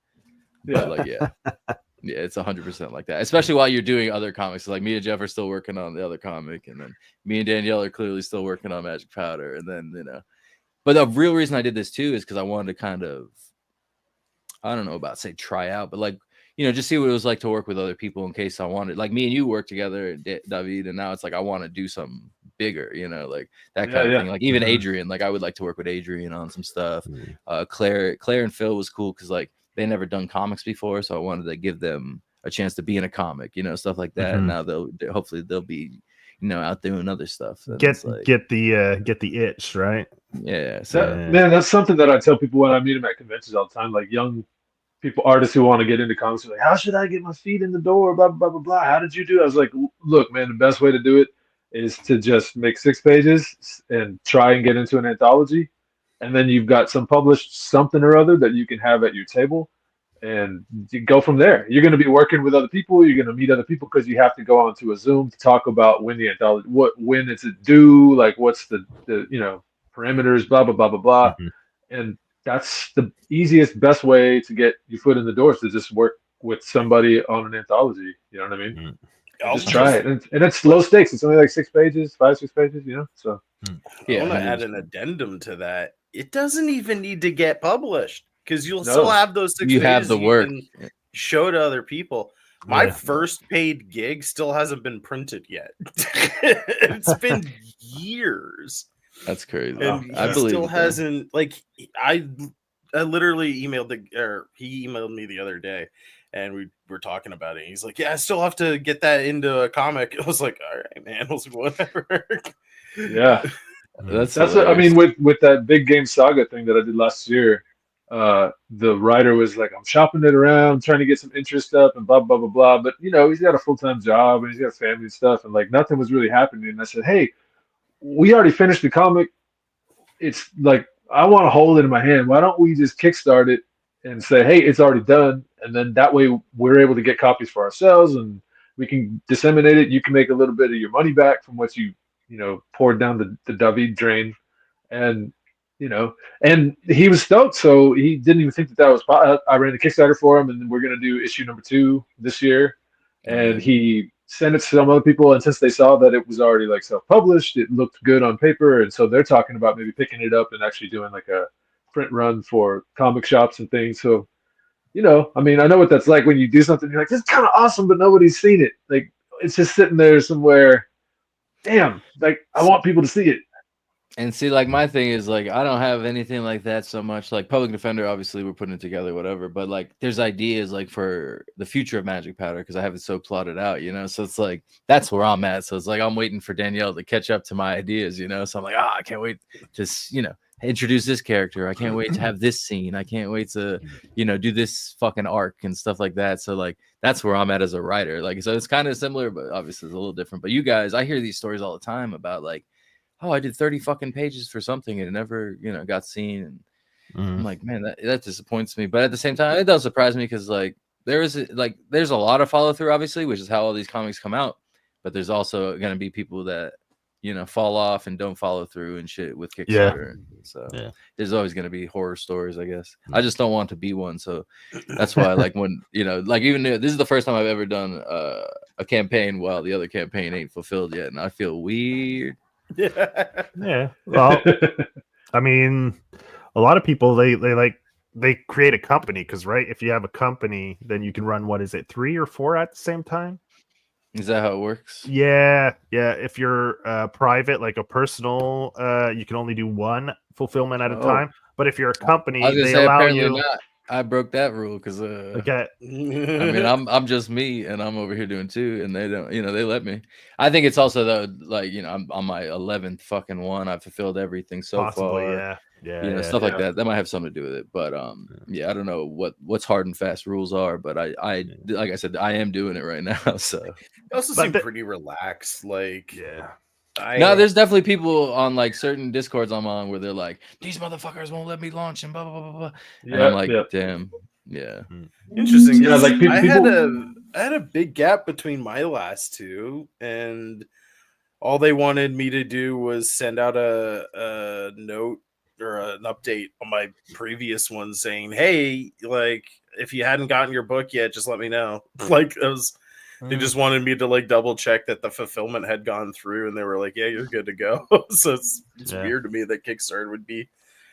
But yeah, it's 100% like that, especially while you're doing other comics. So like me and Jeff are still working on the other comic, and then me and Danielle are clearly still working on Magic Powder, and then But the real reason I did this too is because I wanted to kind of, I don't know about say try out, but like just see what it was like to work with other people in case I wanted. Like me and you work together, David, and now it's like I want to do something bigger, like that kind of thing. Like even Adriean, like I would like to work with Adriean on some stuff. Claire and Phil was cool because like they never done comics before, so I wanted to give them a chance to be in a comic, stuff like that. And now hopefully they'll be, out doing other stuff. And Get it's like, get the itch, right? yeah. So Man, that's something that I tell people when I meet them at conventions all the time. Like young people, artists who want to get into comics, are like, how should I get my feet in the door? Blah, blah, blah, blah. How did you do it? I was like, look, man, the best way to do it is to just make 6 pages and try and get into an anthology. And then you've got some published something or other that you can have at your table, and you go from there. You're going to be working with other people. You're going to meet other people because you have to go onto a Zoom to talk about when the anthology, when is it due, like what's the parameters, blah, blah, blah, blah, blah. Mhm. And that's the easiest, best way to get your foot in the door, is to just work with somebody on an anthology. You know what I mean? Just try it. And it's low stakes. It's only like 6 pages, 5, 6 pages, So I want to add an addendum to that. It doesn't even need to get published, because you'll still have those 6 pages. You have the work. You can show to other people. My first paid gig still hasn't been printed yet. It's been years. That's crazy. And I he believe still it, hasn't. Like, I literally he emailed me the other day, and we were talking about it. He's like, "Yeah, I still have to get that into a comic." I was like, "All right, man." I was like, "Whatever." Yeah, that's what I mean with that big game saga thing that I did last year. The writer was like, I'm shopping it around, trying to get some interest up, and blah blah blah blah. But he's got a full-time job and he's got family and stuff, and like nothing was really happening. And I said, hey, we already finished the comic. It's like, I want to hold it in my hand. Why don't we just kickstart it and say, hey, it's already done, and then that way we're able to get copies for ourselves and we can disseminate it. You can make a little bit of your money back from what you poured down the David drain, and and he was stoked. So he didn't even think that was possible. I ran the Kickstarter for him, and we're going to do issue number 2 this year. And he sent it to some other people. And since they saw that it was already like self-published, it looked good on paper. And so they're talking about maybe picking it up and actually doing like a print run for comic shops and things. So, I mean, I know what that's like when you do something, you're like, this is kind of awesome, but nobody's seen it. Like, it's just sitting there somewhere. Damn, like, I want people to see it. And see, like, my thing is, like, I don't have anything like that so much. Like, Public Defender, obviously, we're putting it together, whatever. But, like, there's ideas, like, for the future of Magic Powder, because I have it so plotted out, So it's like, that's where I'm at. So it's like, I'm waiting for Danielle to catch up to my ideas, So I'm like, I can't wait to, introduce this character. I can't wait to have this scene. I can't wait to, do this fucking arc and stuff like that. So, like, that's where I'm at as a writer. Like, so it's kind of similar, but obviously it's a little different. But you guys, I hear these stories all the time about, like, oh, I did 30 fucking pages for something and it never, got seen. And I'm like, man, that disappoints me. But at the same time, it does surprise me because, like, there's a lot of follow through, obviously, which is how all these comics come out. But there's also going to be people that, fall off and don't follow through and shit with Kickstarter. Yeah. So there's always going to be horror stories, I guess. I just don't want to be one. So that's why, like, when, like, even this is the first time I've ever done a campaign while the other campaign ain't fulfilled yet. And I feel weird. Yeah. Well, I mean, a lot of people they create a company because, right, if you have a company, then you can run, what is it, 3 or 4 at the same time? Is that how it works? Yeah. If you're private, like a personal, you can only do 1 fulfillment at a time. But if you're a company, they allow you. Not. I broke that rule because okay. I mean, I'm just me, and I'm over here doing 2, and they don't, they let me. I think it's also though, like, I'm on my 11th fucking one. I've fulfilled everything so far. Yeah. Stuff like that. That might have something to do with it, but I don't know what's hard and fast rules are, but I like I said, I am doing it right now. So it also seem pretty relaxed, like no, there's definitely people on like certain Discords I'm on where they're like, these motherfuckers won't let me launch and blah blah blah blah. And I'm like, damn, interesting. Yeah, like I had a big gap between my last 2, and all they wanted me to do was send out a note or an update on my previous one saying, hey, like, if you hadn't gotten your book yet, just let me know. Like, it was. They just wanted me to like double check that the fulfillment had gone through, and they were like, yeah, you're good to go. So it's weird to me that Kickstarter would be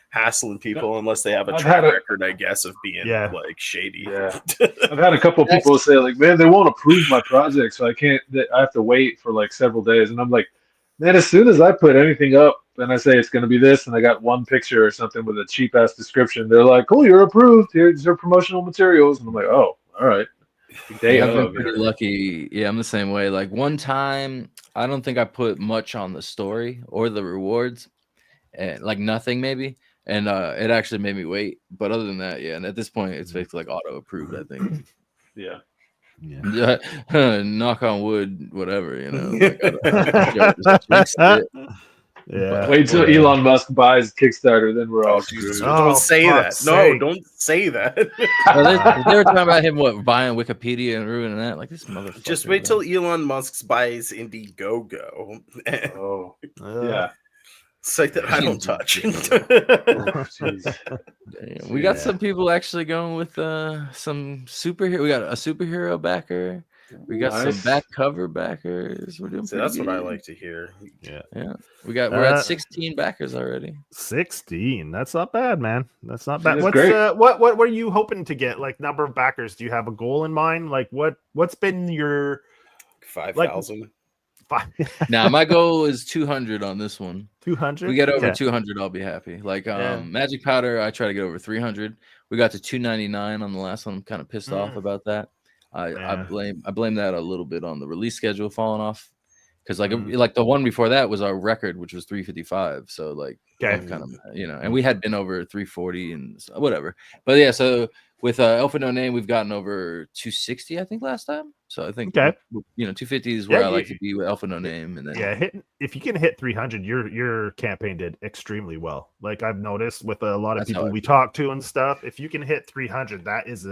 hassling people unless they have a track record, I guess, of being like shady. Yeah. I've had a couple of people say like, man, they won't approve my project, so I have to wait for like several days. And I'm like, man, as soon as I put anything up and I say it's going to be this, and I got 1 picture or something with a cheap ass description, they're like, cool, you're approved. Here's your promotional materials. And I'm like, oh, all right. I've been pretty lucky. Yeah, I'm the same way. Like one time, I don't think I put much on the story or the rewards, and like nothing maybe, and it actually made me wait. But other than that, yeah. And at this point, it's basically like auto approved. I think. Yeah. Knock on wood, whatever. You know. Like, yeah. Wait till Elon Musk buys Kickstarter, then we're all screwed. Don't say that. No, don't say that. They were talking about him buying Wikipedia and ruining that. Like this motherfucker. Just wait till Elon Musk buys Indiegogo. Oh, yeah. Site that I don't touch. We got some people actually going with some superhero. We got a superhero backer. We got some back cover backers. We're doing that's good. what I like to hear. Yeah. We're at 16 backers already. 16. That's not bad, man. That's not bad. That's What's great. What were you hoping to get? Like number of backers? Do you have a goal in mind? Like what's been your 5,000? Now my goal is 200 on this one. 200. We get over 200, I'll be happy. Like Magic Powder, I try to get over 300. We got to 299 on the last one. I'm kind of pissed off about that. I blame that a little bit on the release schedule falling off, because like the one before that was our record, which was 355. So like kind of and we had been over 340 and whatever. But yeah, so with Alpha No Name, we've gotten over 260, I think, last time. So I think 250 is where I like to be with Alpha No Name. And then if you can hit 300, your campaign did extremely well. Like I've noticed with a lot of people we talk to and stuff. If you can hit 300, that is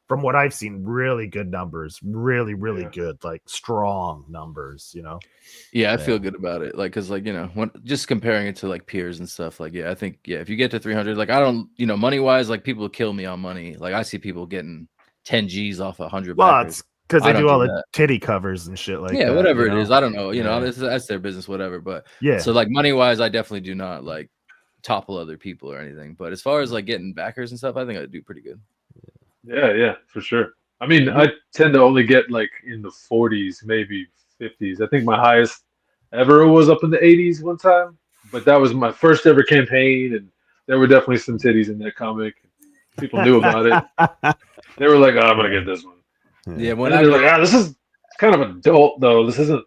from what I've seen, really good numbers, really good, like strong numbers, I feel good about it. Like, cause like, just comparing it to like peers and stuff, like, I think, if you get to 300, like I don't, money wise, like people kill me on money. Like I see people getting 10 G's off 100. Well, it's because they do all the titty covers and shit like that. Whatever it is. I don't know, that's their business, whatever. But so like money wise, I definitely do not like topple other people or anything. But as far as like getting backers and stuff, I think I do pretty good. Yeah, for sure. I mean, I tend to only get like in the 40s, maybe 50s. I think my highest ever was up in the 80s one time, but that was my first ever campaign, and there were definitely some titties in that comic. People knew about it. They were like, "Oh, I'm gonna get this one." Yeah, when they're like, "this is kind of adult though. This isn't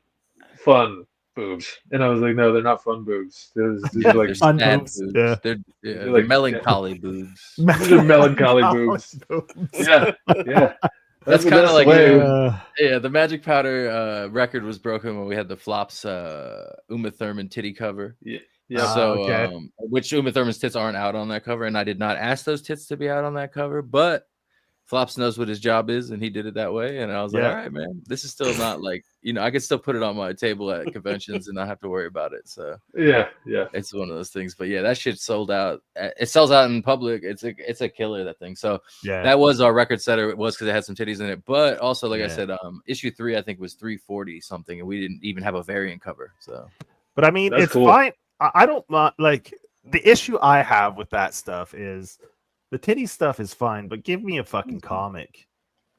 fun boobs." And I was like, "No, they're not fun boobs. These are like fun boobs. Yeah. They're like melancholy boobs. They're melancholy boobs. Yeah. That's kind of like the Magic Powder record was broken when we had the Flops Uma Thurman titty cover. Yeah. So which Uma Thurman's tits aren't out on that cover, and I did not ask those tits to be out on that cover, but Flops knows what his job is, and he did it that way. And I was like, all right, man, this is still not like, I could still put it on my table at conventions and not have to worry about it. So yeah, it's one of those things. But yeah, that shit sold out. It sells out in public. It's a killer, that thing. So that was our record setter. It was because it had some titties in it, but also like I said, issue 3 I think was 340 something, and we didn't even have a variant cover. So, but I mean, it's cool. Fine. I don't like the issue I have with that stuff is. The titty stuff is fine, but give me a fucking comic.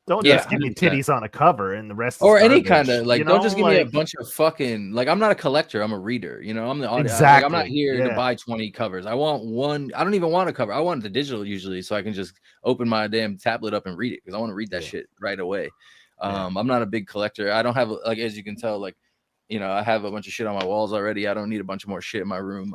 Don't just give me titties on a cover and the rest. Or any kind of like, don't just give me a bunch of fucking like. I'm not a collector. I'm a reader. I'm the audience. Like, I'm not here to buy 20 covers. I want one. I don't even want a cover. I want the digital usually, so I can just open my damn tablet up and read it because I want to read that shit right away. I'm not a big collector. I don't have like, as you can tell, like, I have a bunch of shit on my walls already. I don't need a bunch of more shit in my room.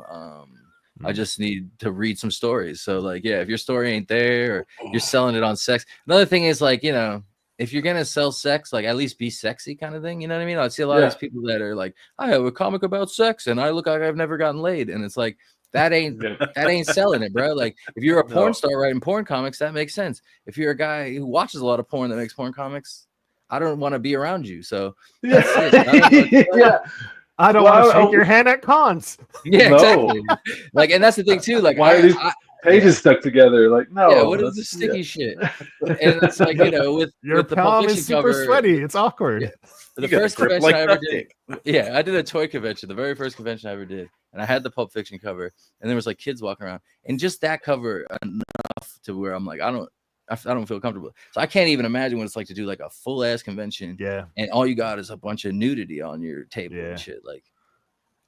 I just need to read some stories. So like, if your story ain't there or you're selling it on sex. Another thing is like, if you're going to sell sex, like at least be sexy kind of thing. You know what I mean? I see a lot of these people that are like, I have a comic about sex and I look like I've never gotten laid. And it's like, that ain't selling it, bro. Like if you're a porn star writing porn comics, that makes sense. If you're a guy who watches a lot of porn that makes porn comics, I don't want to be around you. So that's it. I don't want to shake your hand at cons. Yeah, exactly. Like, and that's the thing too. Like, why are these pages stuck together? Like, no. Yeah, what is this sticky shit? And it's like, with your palm is super sweaty. It's awkward. Yeah. The first convention I ever did. Yeah, I did a toy convention. The very first convention I ever did, and I had the Pulp Fiction cover, and there was like kids walking around, and just that cover enough to where I'm like, I don't feel comfortable. So I can't even imagine what it's like to do like a full ass convention. Yeah. And all you got is a bunch of nudity on your table and shit. Like,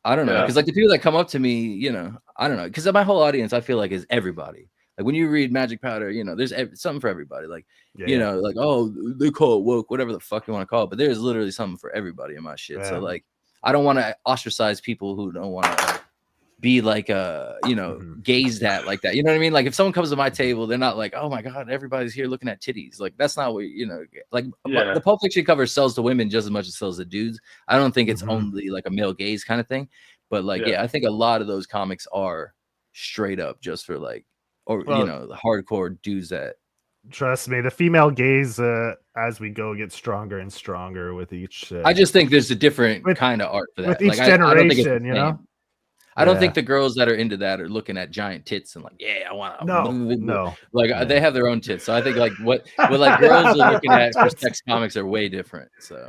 I don't know. Because like the people that come up to me, I don't know. Because my whole audience, I feel like, is everybody. Like when you read Magic Powder, you know, there's something for everybody. Like, Yeah, you know, like, oh, they call it woke, whatever the fuck you want to call it. But there's literally something for everybody in my shit. Yeah. So like, I don't want to ostracize people who don't want to be like, you know, gazed at like that. You know what I mean? Like if someone comes to my table, they're not like, oh my God, everybody's here looking at titties. Like that's not what, you know, like the Pulp Fiction cover sells to women just as much as it sells to dudes. I don't think it's only like a male gaze kind of thing. But like, I think a lot of those comics are straight up just for like, or you know, the hardcore dudes that. Trust me, the female gaze as we go gets stronger and stronger with each. I just think there's a different kind of art for that. With each like, generation, I don't think it's you know. I don't think the girls that are into that are looking at giant tits and like, yeah, I want to. No. Like they have their own tits. So I think like what like girls are looking at for sex comics are way different. So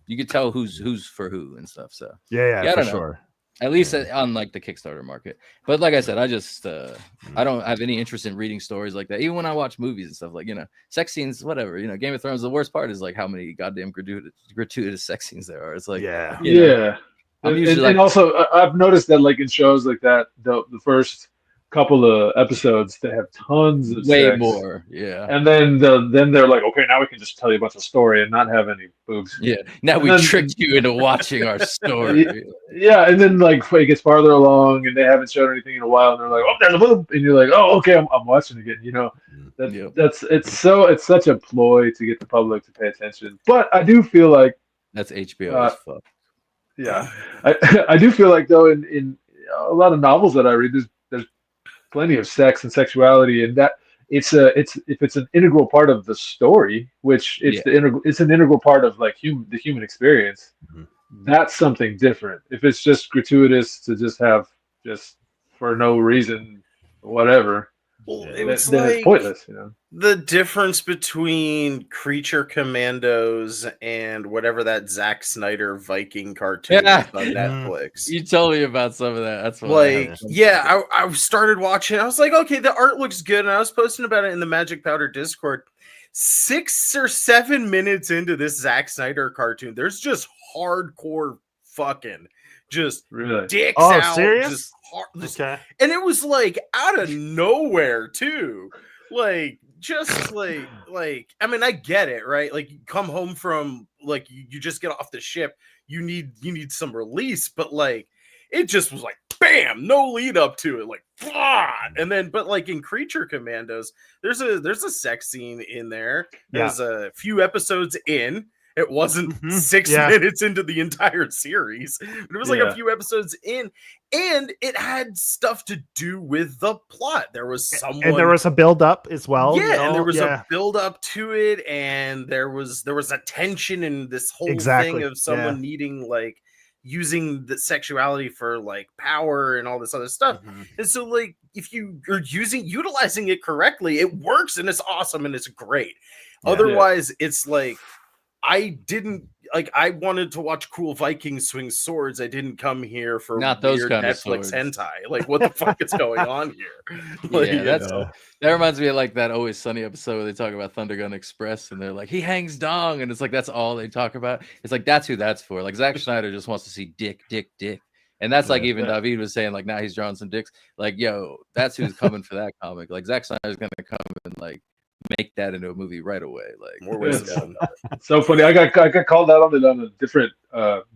you could tell who's for who and stuff. So I don't know. Sure. At least on like the Kickstarter market. But like I said, I just I don't have any interest in reading stories like that. Even when I watch movies and stuff, like, you know, sex scenes, whatever. You know, Game of Thrones, the worst part is like how many goddamn gratuitous sex scenes there are. It's like, you know, and also I've noticed that like in shows like that, the first couple of episodes they have tons of way sex. more, and then they're like, okay, now we can just tell you a bunch of story and not have any boobs. Now we tricked you into watching our story. And then like it gets farther along and they haven't shown anything in a while and they're like, oh, there's a boob, and you're like, oh, okay, I'm watching again. You know, it's such a ploy to get the public to pay attention. But I do feel like that's HBO as fuck. Yeah, I do feel like though in a lot of novels that I read, there's plenty of sex and sexuality, and that it's if it's an integral part of the story, which it's an integral part of like the human experience. That's something different. If it's just gratuitous to just have just for no reason, whatever. Well, then it's pointless, you know. The difference between Creature Commandos and whatever that Zack Snyder Viking cartoon is on Netflix. You told me about some of that. That's what I started watching. I was like, okay, the art looks good, and I was posting about it in the Magic Powder Discord. 6 or 7 minutes into this Zack Snyder cartoon, there's just hardcore fucking just dicks out. Serious? Just okay. And it was like out of nowhere too. Like just like I mean, I get it, right? Like you come home from like you just get off the ship, you need some release, but like it just was like bam, no lead up to it, like and then but like in Creature Commandos, there's a sex scene in there. There's a few episodes in. It wasn't 6 minutes into the entire series. It was like a few episodes in, and it had stuff to do with the plot. There was someone, and there was a build up as well. Yeah, you know? And there was a build up to it, and there was a tension in this whole thing of someone needing like using the sexuality for like power and all this other stuff. And so like if you are utilizing it correctly, it works and it's awesome and it's great. Otherwise, it's like I wanted to watch cool Vikings swing swords. I didn't come here for not those kind Netflix of hentai. Like, what the fuck is going on here? Like, that reminds me of like that Always Sunny episode where they talk about Thundergun Express and they're like, he hangs dong, and it's like that's all they talk about. It's like that's who that's for. Like Zack Snyder just wants to see dick. And that's like even David was saying, like now he's drawing some dicks. Like, yo, that's who's coming for that comic. Like Zack Snyder's gonna come and like make that into a movie right away. Like more ways than so funny. I got called out on a different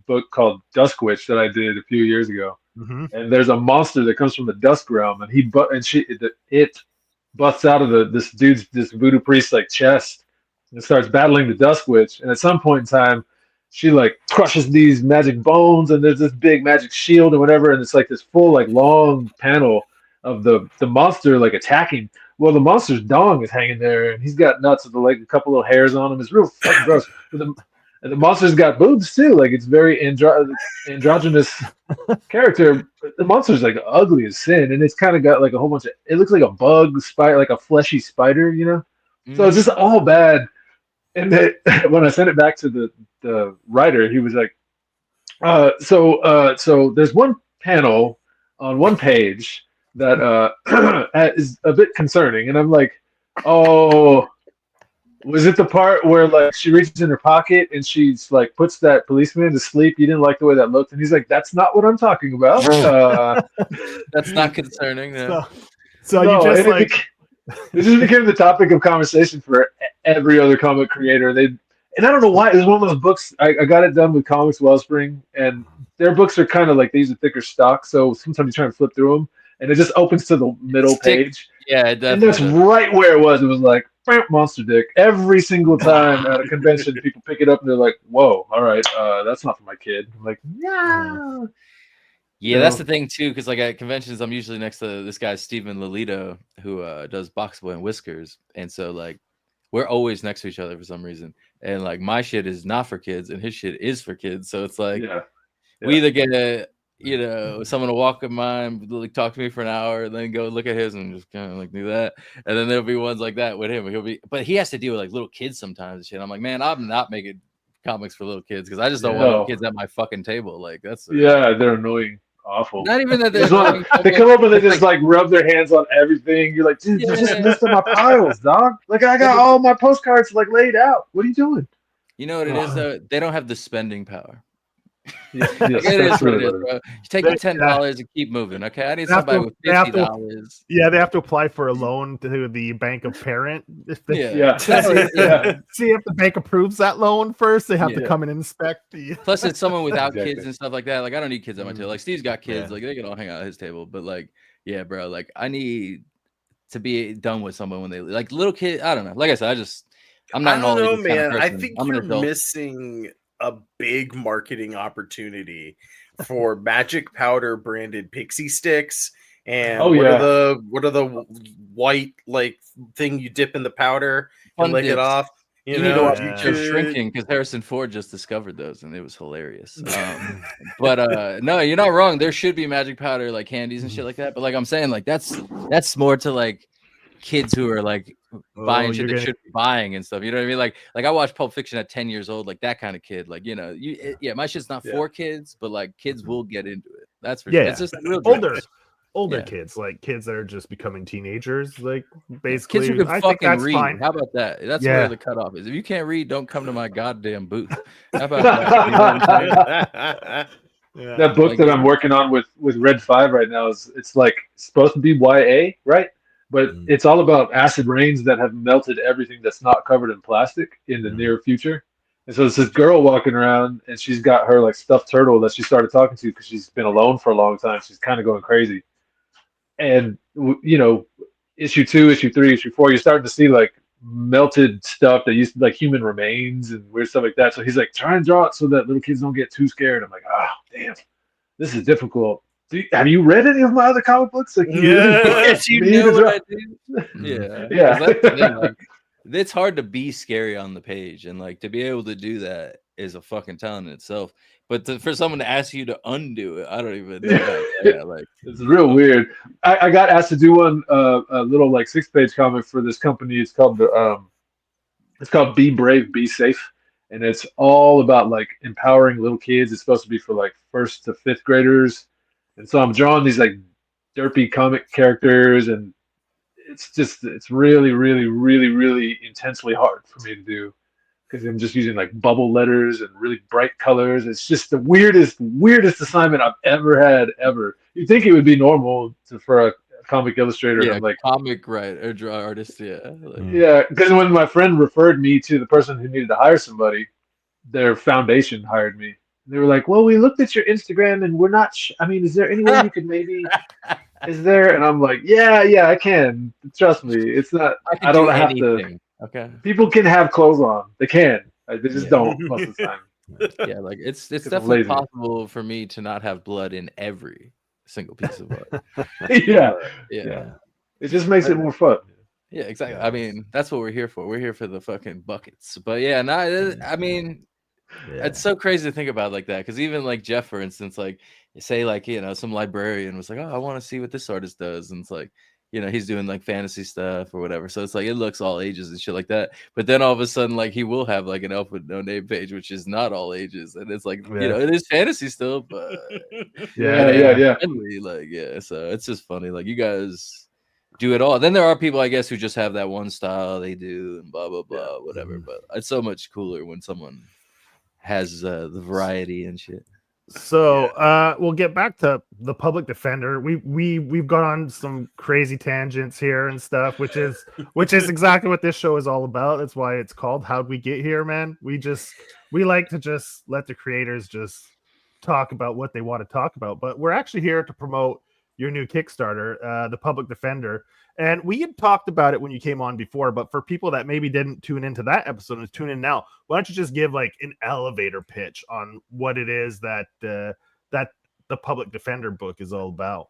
book called Dusk Witch that I did a few years ago. And there's a monster that comes from the Dusk Realm, and it busts out of this voodoo priest's like chest and starts battling the Dusk Witch. And at some point in time, she like crushes these magic bones, and there's this big magic shield and whatever, and it's like this full like long panel of the monster like attacking. Well, the monster's dong is hanging there, and he's got nuts with like a couple little hairs on him. It's real fucking gross. And the monster's got boobs too. Like it's very androgynous character. The monster's like ugly as sin, and it's kind of got like a whole bunch of. It looks like a bug spider, like a fleshy spider, you know. So it's just all bad. And when I sent it back to the writer, he was like, so there's one panel on one page that is a bit concerning, and I'm like, oh, was it the part where like she reaches in her pocket and she's like puts that policeman to sleep? You didn't like the way that looked, and he's like, that's not what I'm talking about. That's not concerning. No. So you just like this just became the topic of conversation for every other comic creator. And I don't know why. It was one of those books. I got it done with Comics Wellspring, and their books are kind of like they use a thicker stock, so sometimes you try and flip through them, and it just opens to the middle page. Yeah, it and that's right where it was. It was like monster dick every single time at a convention. People pick it up and they're like, "Whoa, all right, that's not for my kid." I'm like, "Yeah." Yeah, that's the thing too, because like at conventions, I'm usually next to this guy Steven Lolito, who does Box Boy and Whiskers, and so like we're always next to each other for some reason. And like my shit is not for kids, and his shit is for kids. So it's like we either get someone to walk in mine, like talk to me for an hour, and then go look at his and just kind of like do that. And then there'll be ones like that with him. But he has to deal with like little kids sometimes and shit. I'm like, man, I'm not making comics for little kids because I just don't want little kids at my fucking table. Like that's they're annoying. Awful. Not even that they come up and they just like rub their hands on everything. You're like, dude, just list my piles, dog. Like I got all my postcards like laid out. What are you doing? You know what it is though? They don't have the spending power. Yes, it is what it is, bro. You take the $10 and keep moving. Okay, I need somebody with $50. Yeah, they have to apply for a loan to the bank of parent. If they, see if the bank approves that loan first. They have to come and inspect the. Plus, it's someone without kids and stuff like that. Like I don't need kids at my table. Like Steve's got kids. Like they can all hang out at his table. But like, yeah, bro. Like I need to be done with someone when they like little kids. I don't know. Like I said, I'm not. I don't know, man. I think you're missing a big marketing opportunity for Magic Powder branded pixie sticks and what are the white like thing you dip in the powder and lick it off. You need to watch Shrinking because Harrison Ford just discovered those and it was hilarious. But no, you're not wrong. There should be Magic Powder like candies and shit like that. But like I'm saying, like that's more to like kids who are like buying shit they should be buying and stuff. You know what I mean? Like I watched Pulp Fiction at 10 years old, like that kind of kid. Like, my shit's not for kids, but like kids will get into it. That's for sure. It's just real older kids, like kids that are just becoming teenagers, like basically kids who can fucking read. Fine. How about that? That's where the cutoff is. If you can't read, don't come to my goddamn booth. How about that? You know what I'm saying? That book that I'm working on with Red 5 right now it's like supposed to be YA, right? But it's all about acid rains that have melted everything that's not covered in plastic in the near future. And so it's this girl walking around, and she's got her like stuffed turtle that she started talking to because she's been alone for a long time. She's kind of going crazy. And issue 2, issue 3, issue 4, you're starting to see like melted stuff that used to like human remains and weird stuff like that. So he's like, try and draw it so that little kids don't get too scared. I'm like, oh damn, this is difficult. Have you read any of my other comic books? Like, yes, you know what I do. Yeah. That's the thing, like, it's hard to be scary on the page, and like to be able to do that is a fucking talent in itself. But for someone to ask you to undo it, I don't even know. Like it's real weird. I got asked to do a little like 6-page comic for this company. It's called Be Brave, Be Safe. And it's all about like empowering little kids. It's supposed to be for like 1st to 5th graders. And so I'm drawing these like derpy comic characters, and it's really, really, really, really intensely hard for me to do because I'm just using like bubble letters and really bright colors. It's just the weirdest assignment I've ever had ever. You'd think it would be normal for a comic illustrator. Yeah, I'm like comic writer or draw artist. Yeah, because when my friend referred me to the person who needed to hire somebody, their foundation hired me. They were like, well, we looked at your Instagram and we're not is there any way you could maybe is there? And I'm like, yeah, I can. Trust me. It's not I don't have anything. To okay. People can have clothes on. They can. They just don't most of the time. Yeah, like it's definitely possible for me to not have blood in every single piece of art. Yeah. It just makes it more fun. Yeah, exactly. I mean, that's what we're here for. We're here for the fucking buckets. But yeah, I mean, it's so crazy to think about like that, because even like Jeff, for instance, like say like some librarian was like, oh, I want to see what this artist does, and it's like he's doing like fantasy stuff or whatever, so it's like it looks all ages and shit like that. But then all of a sudden, like he will have like an Elf with No Name page, which is not all ages, and it's like it is fantasy still, but friendly, like so it's just funny. Like you guys do it all. Then there are people, I guess, who just have that one style they do and blah blah blah, whatever. But it's so much cooler when someone has the variety and shit. So we'll get back to the public defender. We've gone on some crazy tangents here and stuff, which is exactly what this show is all about. That's why it's called How'd We Get Here, man. We like to just let the creators just talk about what they want to talk about. But we're actually here to promote your new Kickstarter, the public defender. And we had talked about it when you came on before, but for people that maybe didn't tune into that episode and tune in now, why don't you just give like an elevator pitch on what it is that that the public defender book is all about?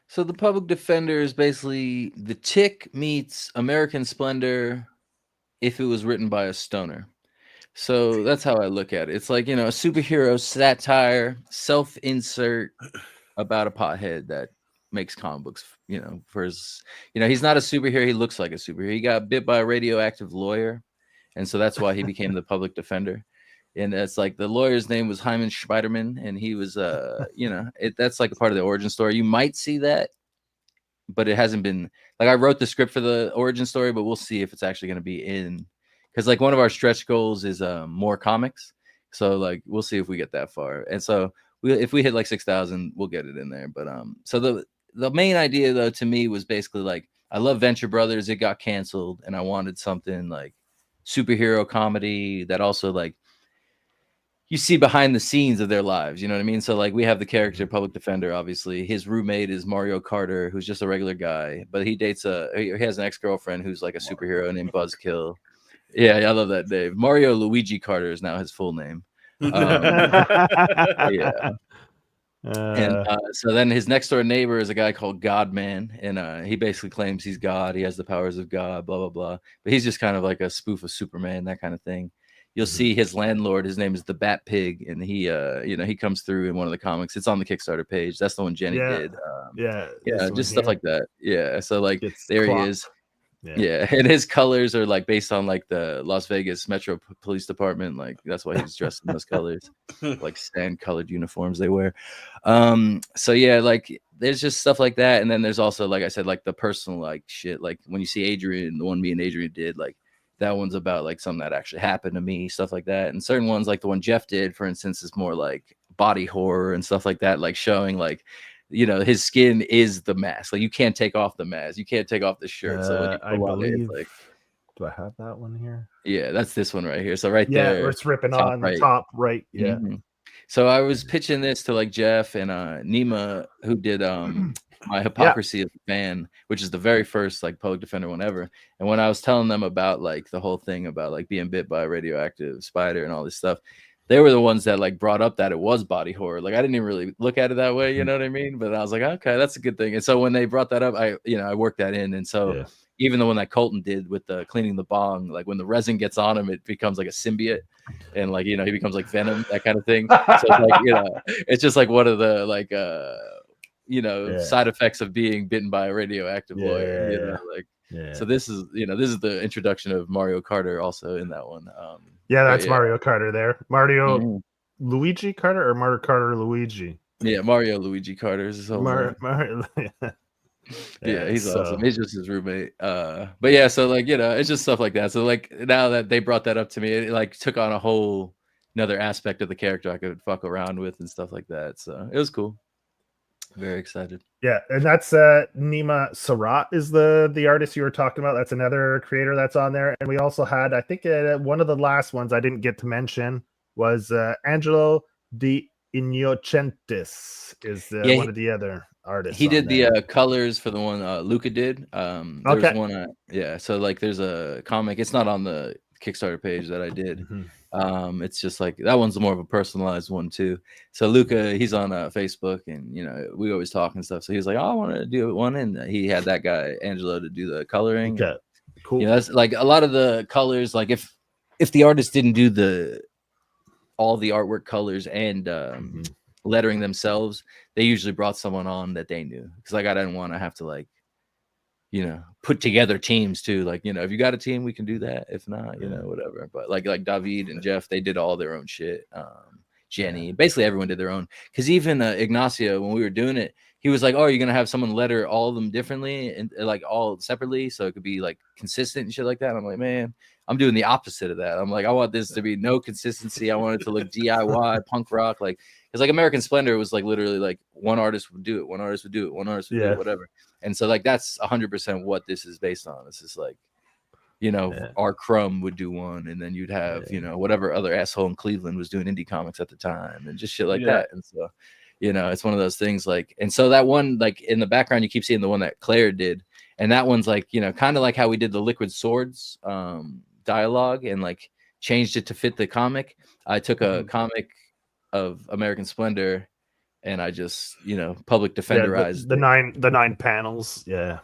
So the public defender is basically The Tick meets American Splendor if it was written by a stoner. So that's how I look at it. It's like, a superhero satire, self-insert about a pothead that makes comic books, for his, he's not a superhero. He looks like a superhero. He got bit by a radioactive lawyer. And so that's why he became the public defender. And it's like the lawyer's name was Hyman Spiderman. And he was, that's like a part of the origin story. You might see that, but it hasn't been like I wrote the script for the origin story, but we'll see if it's actually going to be in. Because like one of our stretch goals is more comics. So like we'll see if we get that far. And so if we hit like 6,000, we'll get it in there. But so the main idea though to me was basically like I love Venture Brothers. It got canceled, and I wanted something like superhero comedy that also like you see behind the scenes of their lives. You know what I mean? So like we have the character Public Defender. Obviously, his roommate is Mario Carter, who's just a regular guy, but he has an ex-girlfriend who's like a superhero named Buzzkill. Yeah, I love that name. Mario Luigi Carter is now his full name. Yeah. So then his next door neighbor is a guy called Godman, and he basically claims he's God. He has the powers of God, blah blah blah. But he's just kind of like a spoof of Superman, that kind of thing. You'll see his landlord. His name is the Bat Pig, and he, he comes through in one of the comics. It's on the Kickstarter page. That's the one Jenny did. Just stuff like that. Yeah. So like there he is. Yeah, and his colors are like based on like the Las Vegas Metro Police Department. Like that's why he's dressed in those colors, like sand colored uniforms they wear. So yeah, like there's just stuff like that, and then there's also, like I said, like the personal like shit. Like when you see Adrien, the one me and Adrien did, like that one's about like something that actually happened to me, stuff like that. And certain ones, like the one Jeff did, for instance, is more like body horror and stuff like that, like showing like, his skin is the mask. Like you can't take off the mask. You can't take off the shirt. So when you I believe, like, do I have that one here? Yeah, that's this one right here. So right there, where it's ripping on the top right. Yeah. Mm-hmm. So I was pitching this to like Jeff and Nima, who did My Hypocrisy of the Fan, which is the very first like public defender one ever. And when I was telling them about like the whole thing about like being bit by a radioactive spider and all this stuff, they were the ones that like brought up that it was body horror. Like I didn't even really look at it that way, you know what I mean? But I was like, okay, that's a good thing. And so when they brought that up, I worked that in. And so even the one that Colton did with the cleaning the bong, like when the resin gets on him, it becomes like a symbiote, and like he becomes like Venom, that kind of thing. So it's like it's just like one of the like side effects of being bitten by a radioactive lawyer. So this is the introduction of Mario Carter also in that one. That's Mario Carter there. Mario Luigi Carter or Mario Carter Luigi? Yeah, Mario Luigi Carter is his whole name. He's awesome. He's just his roommate. But yeah, so like it's just stuff like that. So like now that they brought that up to me, it like took on a whole another aspect of the character I could fuck around with and stuff like that. So it was cool. Very excited. Yeah, and that's Nima Sarat is the artist you were talking about. That's another creator that's on there. And we also had, I think one of the last ones I didn't get to mention was Angelo Di Innocentis is one of the other artists. He did the colors for the one Luca did. There's one so like there's a comic. It's not on the Kickstarter page that I did. It's just like that one's more of a personalized one too. So Luca, he's on Facebook, and we always talk and stuff. So he was like, "Oh, I want to do one," and he had that guy Angelo to do the coloring. Okay, cool. That's like a lot of the colors. Like if the artist didn't do all the artwork colors and lettering themselves, they usually brought someone on that they knew, because like I didn't want to have to like put together teams too. Like, if you got a team, we can do that. If not, whatever. But like David and Jeff, they did all their own shit. Jenny, basically everyone did their own. Because even Ignacio, when we were doing it, he was like, "Oh, you're gonna have someone letter all of them differently and like all separately, so it could be like consistent and shit like that." I'm like, man, I'm doing the opposite of that. I'm like, I want this to be no consistency. I want it to look DIY punk rock. Like, because like American Splendor was like literally like one artist would do it, one artist would do it, one artist would do it, whatever. And so like that's 100% what this is based on. It's just like, you know, R. Crumb would do one, and then you'd have, you know, whatever other asshole in Cleveland was doing indie comics at the time, and just shit like that. And so, you know, it's one of those things like, and so that one, like in the background, you keep seeing the one that Claire did, and that one's like, you know, kind of like how we did the Liquid Swords dialogue and like changed it to fit the comic. I took a comic of American Splendor and I just, you know, public defenderized the nine panels. Yeah.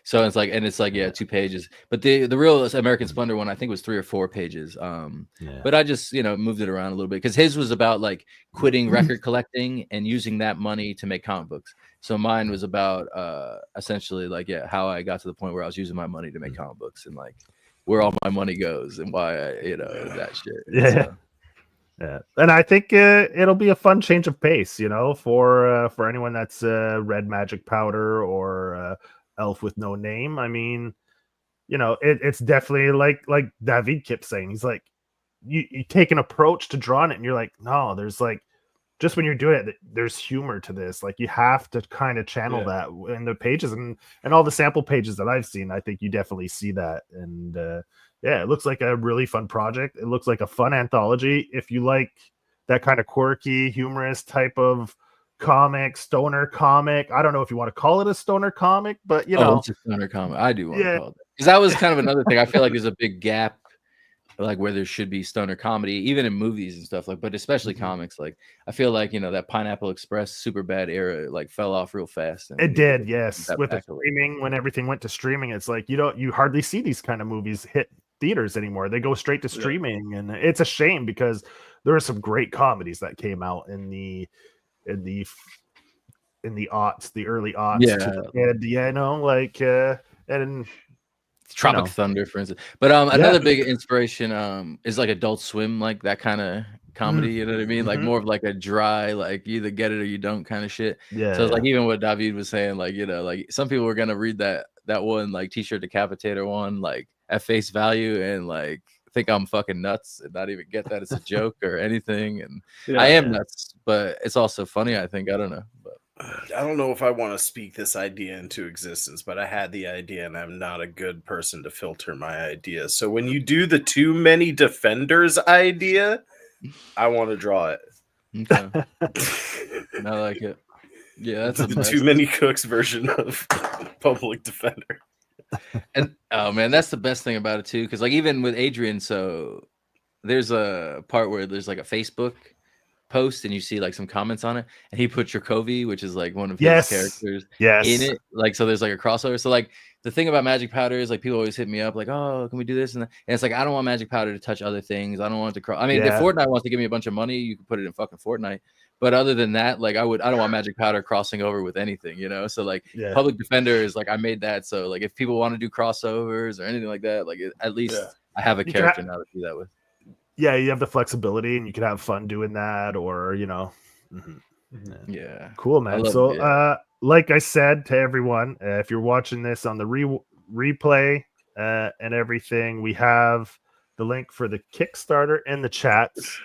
So it's like, and it's like, 2 pages, but the real American Splendor one, I think was 3 or 4 pages. But I just, you know, moved it around a little bit because his was about like quitting record collecting and using that money to make comic books. So mine was about essentially like, how I got to the point where I was using my money to make comic books and like where all my money goes and why I, you know, that shit. Yeah, and I think it'll be a fun change of pace, you know, for anyone that's read Magic Powder or Elf with No Name. I mean, you know, it's definitely like David kept saying. He's like, you take an approach to drawing it, and you're like, no, there's like, just when you're doing it, there's humor to this. Like you have to kind of channel that in the pages and all the sample pages that I've seen. I think you definitely see that, and it looks like a really fun project. It looks like a fun anthology. If you like that kind of quirky, humorous type of comic, stoner comic, I don't know if you want to call it a stoner comic, but you know, it's a stoner comic. I do want to call it because that was kind of another thing. I feel like there's a big gap, like where there should be stoner comedy, even in movies and stuff like, but especially comics. Like I feel like, you know, that Pineapple Express super bad era like fell off real fast. And it did, yes. With the streaming, when everything went to streaming, it's like you hardly see these kind of movies hit theaters anymore. They go straight to streaming, and it's a shame because there are some great comedies that came out in the aughts, the early aughts. And you know, like and Tropic Thunder, for instance. But another big inspiration is like Adult Swim, like that kind of comedy, you know what I mean? Like more of like a dry, like you either get it or you don't kind of shit. So it's like even what David was saying, like, you know, like some people were gonna read that one like T-shirt decapitator one like at face value and like think I'm fucking nuts and not even get that it's a joke or anything. And I am nuts, but it's also funny, I think. I don't know. But I don't know if I want to speak this idea into existence, but I had the idea and I'm not a good person to filter my ideas. So when you do the too many defenders idea, I want to draw it. Okay. I like it. Yeah, that's the too many cooks version of public defender. And oh man, that's the best thing about it too, because like even with Adriean, so there's a part where there's like a Facebook post and you see like some comments on it, and he put Jacoby, which is like one of his characters, in it. Like so, there's like a crossover. So like the thing about Magic Powder is like people always hit me up like, oh, can we do this and that? And it's like I don't want Magic Powder to touch other things. I don't want it to cross. I mean, if Fortnite wants to give me a bunch of money, you can put it in fucking Fortnite. But other than that, like I don't want Magic Powder crossing over with anything, you know. So like Public Defender is like I made that, so like if people want to do crossovers or anything like that, like at least I have a character now to do that with. Yeah, you have the flexibility, and you can have fun doing that, or you know. Yeah, cool, man. So like I said to everyone, if you're watching this on the replay and everything, we have the link for the Kickstarter in the chats.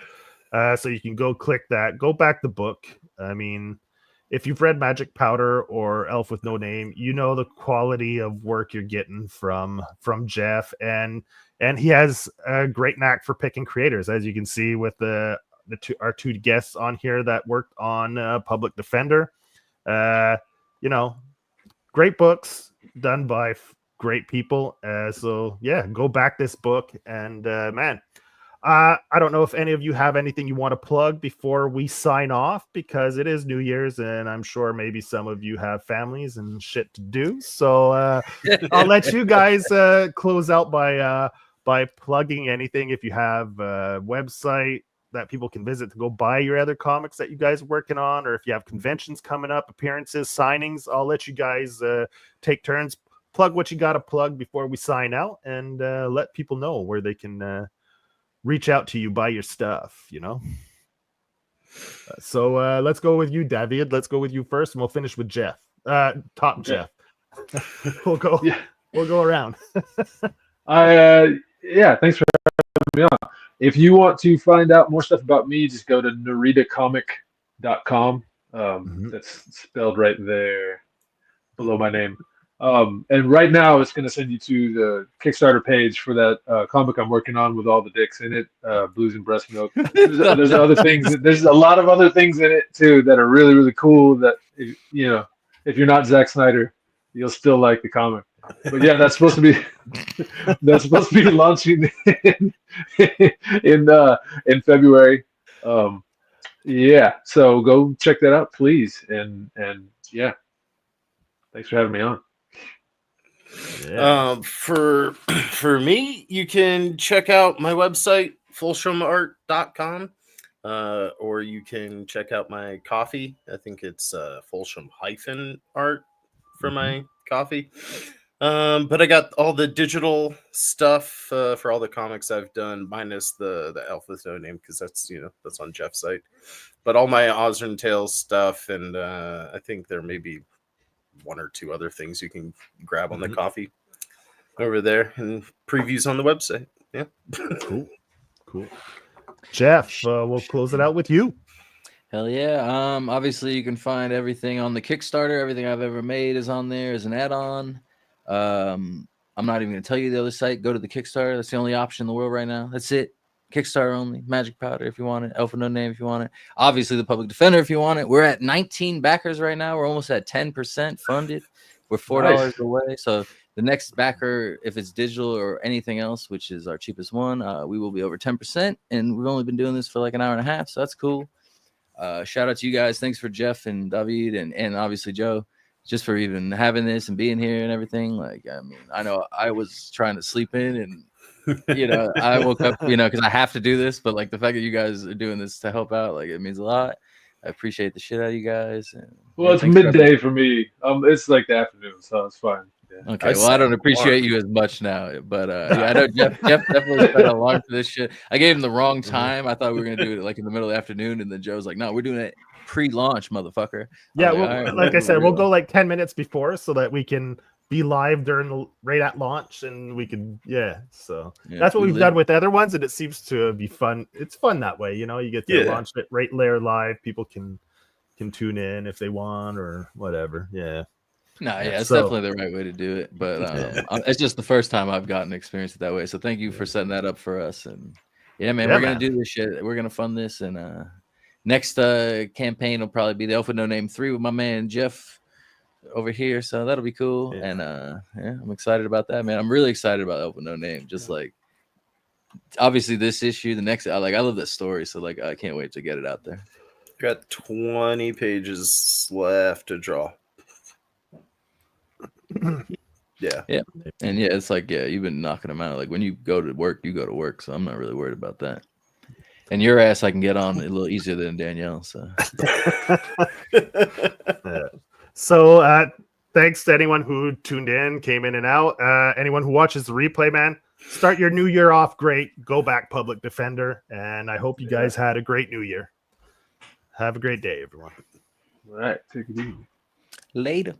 So you can go click that, go back the book. I mean, if you've read Magic Powder or Elf with No Name, you know the quality of work you're getting from Jeff, and he has a great knack for picking creators, as you can see with our two guests on here that worked on Public Defender. You know, great books done by great people. So yeah, go back this book, and man. I don't know if any of you have anything you want to plug before we sign off, because it is New Year's and I'm sure maybe some of you have families and shit to do. So I'll let you guys close out by plugging anything. If you have a website that people can visit to go buy your other comics that you guys are working on, or if you have conventions coming up, appearances, signings, I'll let you guys take turns, plug what you got to plug before we sign out, and let people know where they can reach out to you, buy your stuff, you know. So let's go with you, David. Let's go with you first, and we'll finish with Jeff. Jeff. We'll go around. Thanks for having me on. If you want to find out more stuff about me, just go to NaritaComic xHWGHx.com. That's spelled right there below my name. And right now it's going to send you to the Kickstarter page for that comic I'm working on with all the dicks in it, Blues and Breast Milk. There's other things. There's a lot of other things in it too that are really, really cool. That if you're not Zack Snyder, you'll still like the comic. But yeah, that's supposed to be launching in February. Yeah, so go check that out, please. And yeah, thanks for having me on. Yeah. For me, you can check out my website, fulshamart.com, or you can check out my coffee. I think it's Fulsham-art for my coffee. But I got all the digital stuff for all the comics I've done, minus the Elf with No Name, because that's on Jeff's site. But all my Ozrin Tales stuff, and I think there may be one or two other things you can grab on the coffee over there, and previews on the website. Yeah. Cool. Jeff, we'll close it out with you. Hell yeah. Obviously you can find everything on the Kickstarter. Everything I've ever made is on there as an add-on. I'm not even gonna tell you the other site. Go to the Kickstarter. That's the only option in the world right now. That's it. Kickstarter only. Magic Powder if you want it. Elf with No Name if you want it. Obviously the Public Defender if you want it. We're at 19 backers right now. We're almost at 10% funded. We're $4 away. So the next backer, if it's digital or anything else, which is our cheapest one, we will be over 10%. And we've only been doing this for like an hour and a half, so that's cool. Shout out to you guys. Thanks for Jeff and David and obviously Joe, just for even having this and being here and everything. Like, I mean, I know I was trying to sleep in and I woke up, because I have to do this, but like the fact that you guys are doing this to help out, like it means a lot. I appreciate the shit out of you guys. And, well, it's midday for me. It's like the afternoon, so it's fine. Yeah. Okay, well, I don't appreciate you as much now, but yeah, I know Jeff definitely spent a long for this shit. I gave him the wrong time. I thought we were gonna do it like in the middle of the afternoon, and then Joe's like, "No, we're doing it pre-launch, motherfucker." Yeah, like I said, we'll go like 10 minutes before so that we can be live right at launch, and we can so that's what we've done with other ones, and it seems to be fun. It's fun that way, you get to launch it right there live. People can tune in if they want or whatever. It's definitely the right way to do it, but it's just the first time I've gotten to experience it that way, so thank you for setting that up for us. And we're gonna do this shit. We're gonna fund this, and next campaign will probably be the Elf with No Name 3 with my man Jeff over here, so that'll be cool. And I'm excited about that, man. I'm really excited about Elf with No Name. Just like obviously this issue, the next, I love this story, so like I can't wait to get it out there. Got 20 pages left to draw. And it's like you've been knocking them out. Like when you go to work, you go to work, so I'm not really worried about that. And your ass I can get on a little easier than Danielle. So so thanks to anyone who tuned in, came in and out. Anyone who watches the replay, man, start your new year off great. Go back Public Defender, and I hope you guys had a great new year. Have a great day, everyone. All right, take it easy. Later.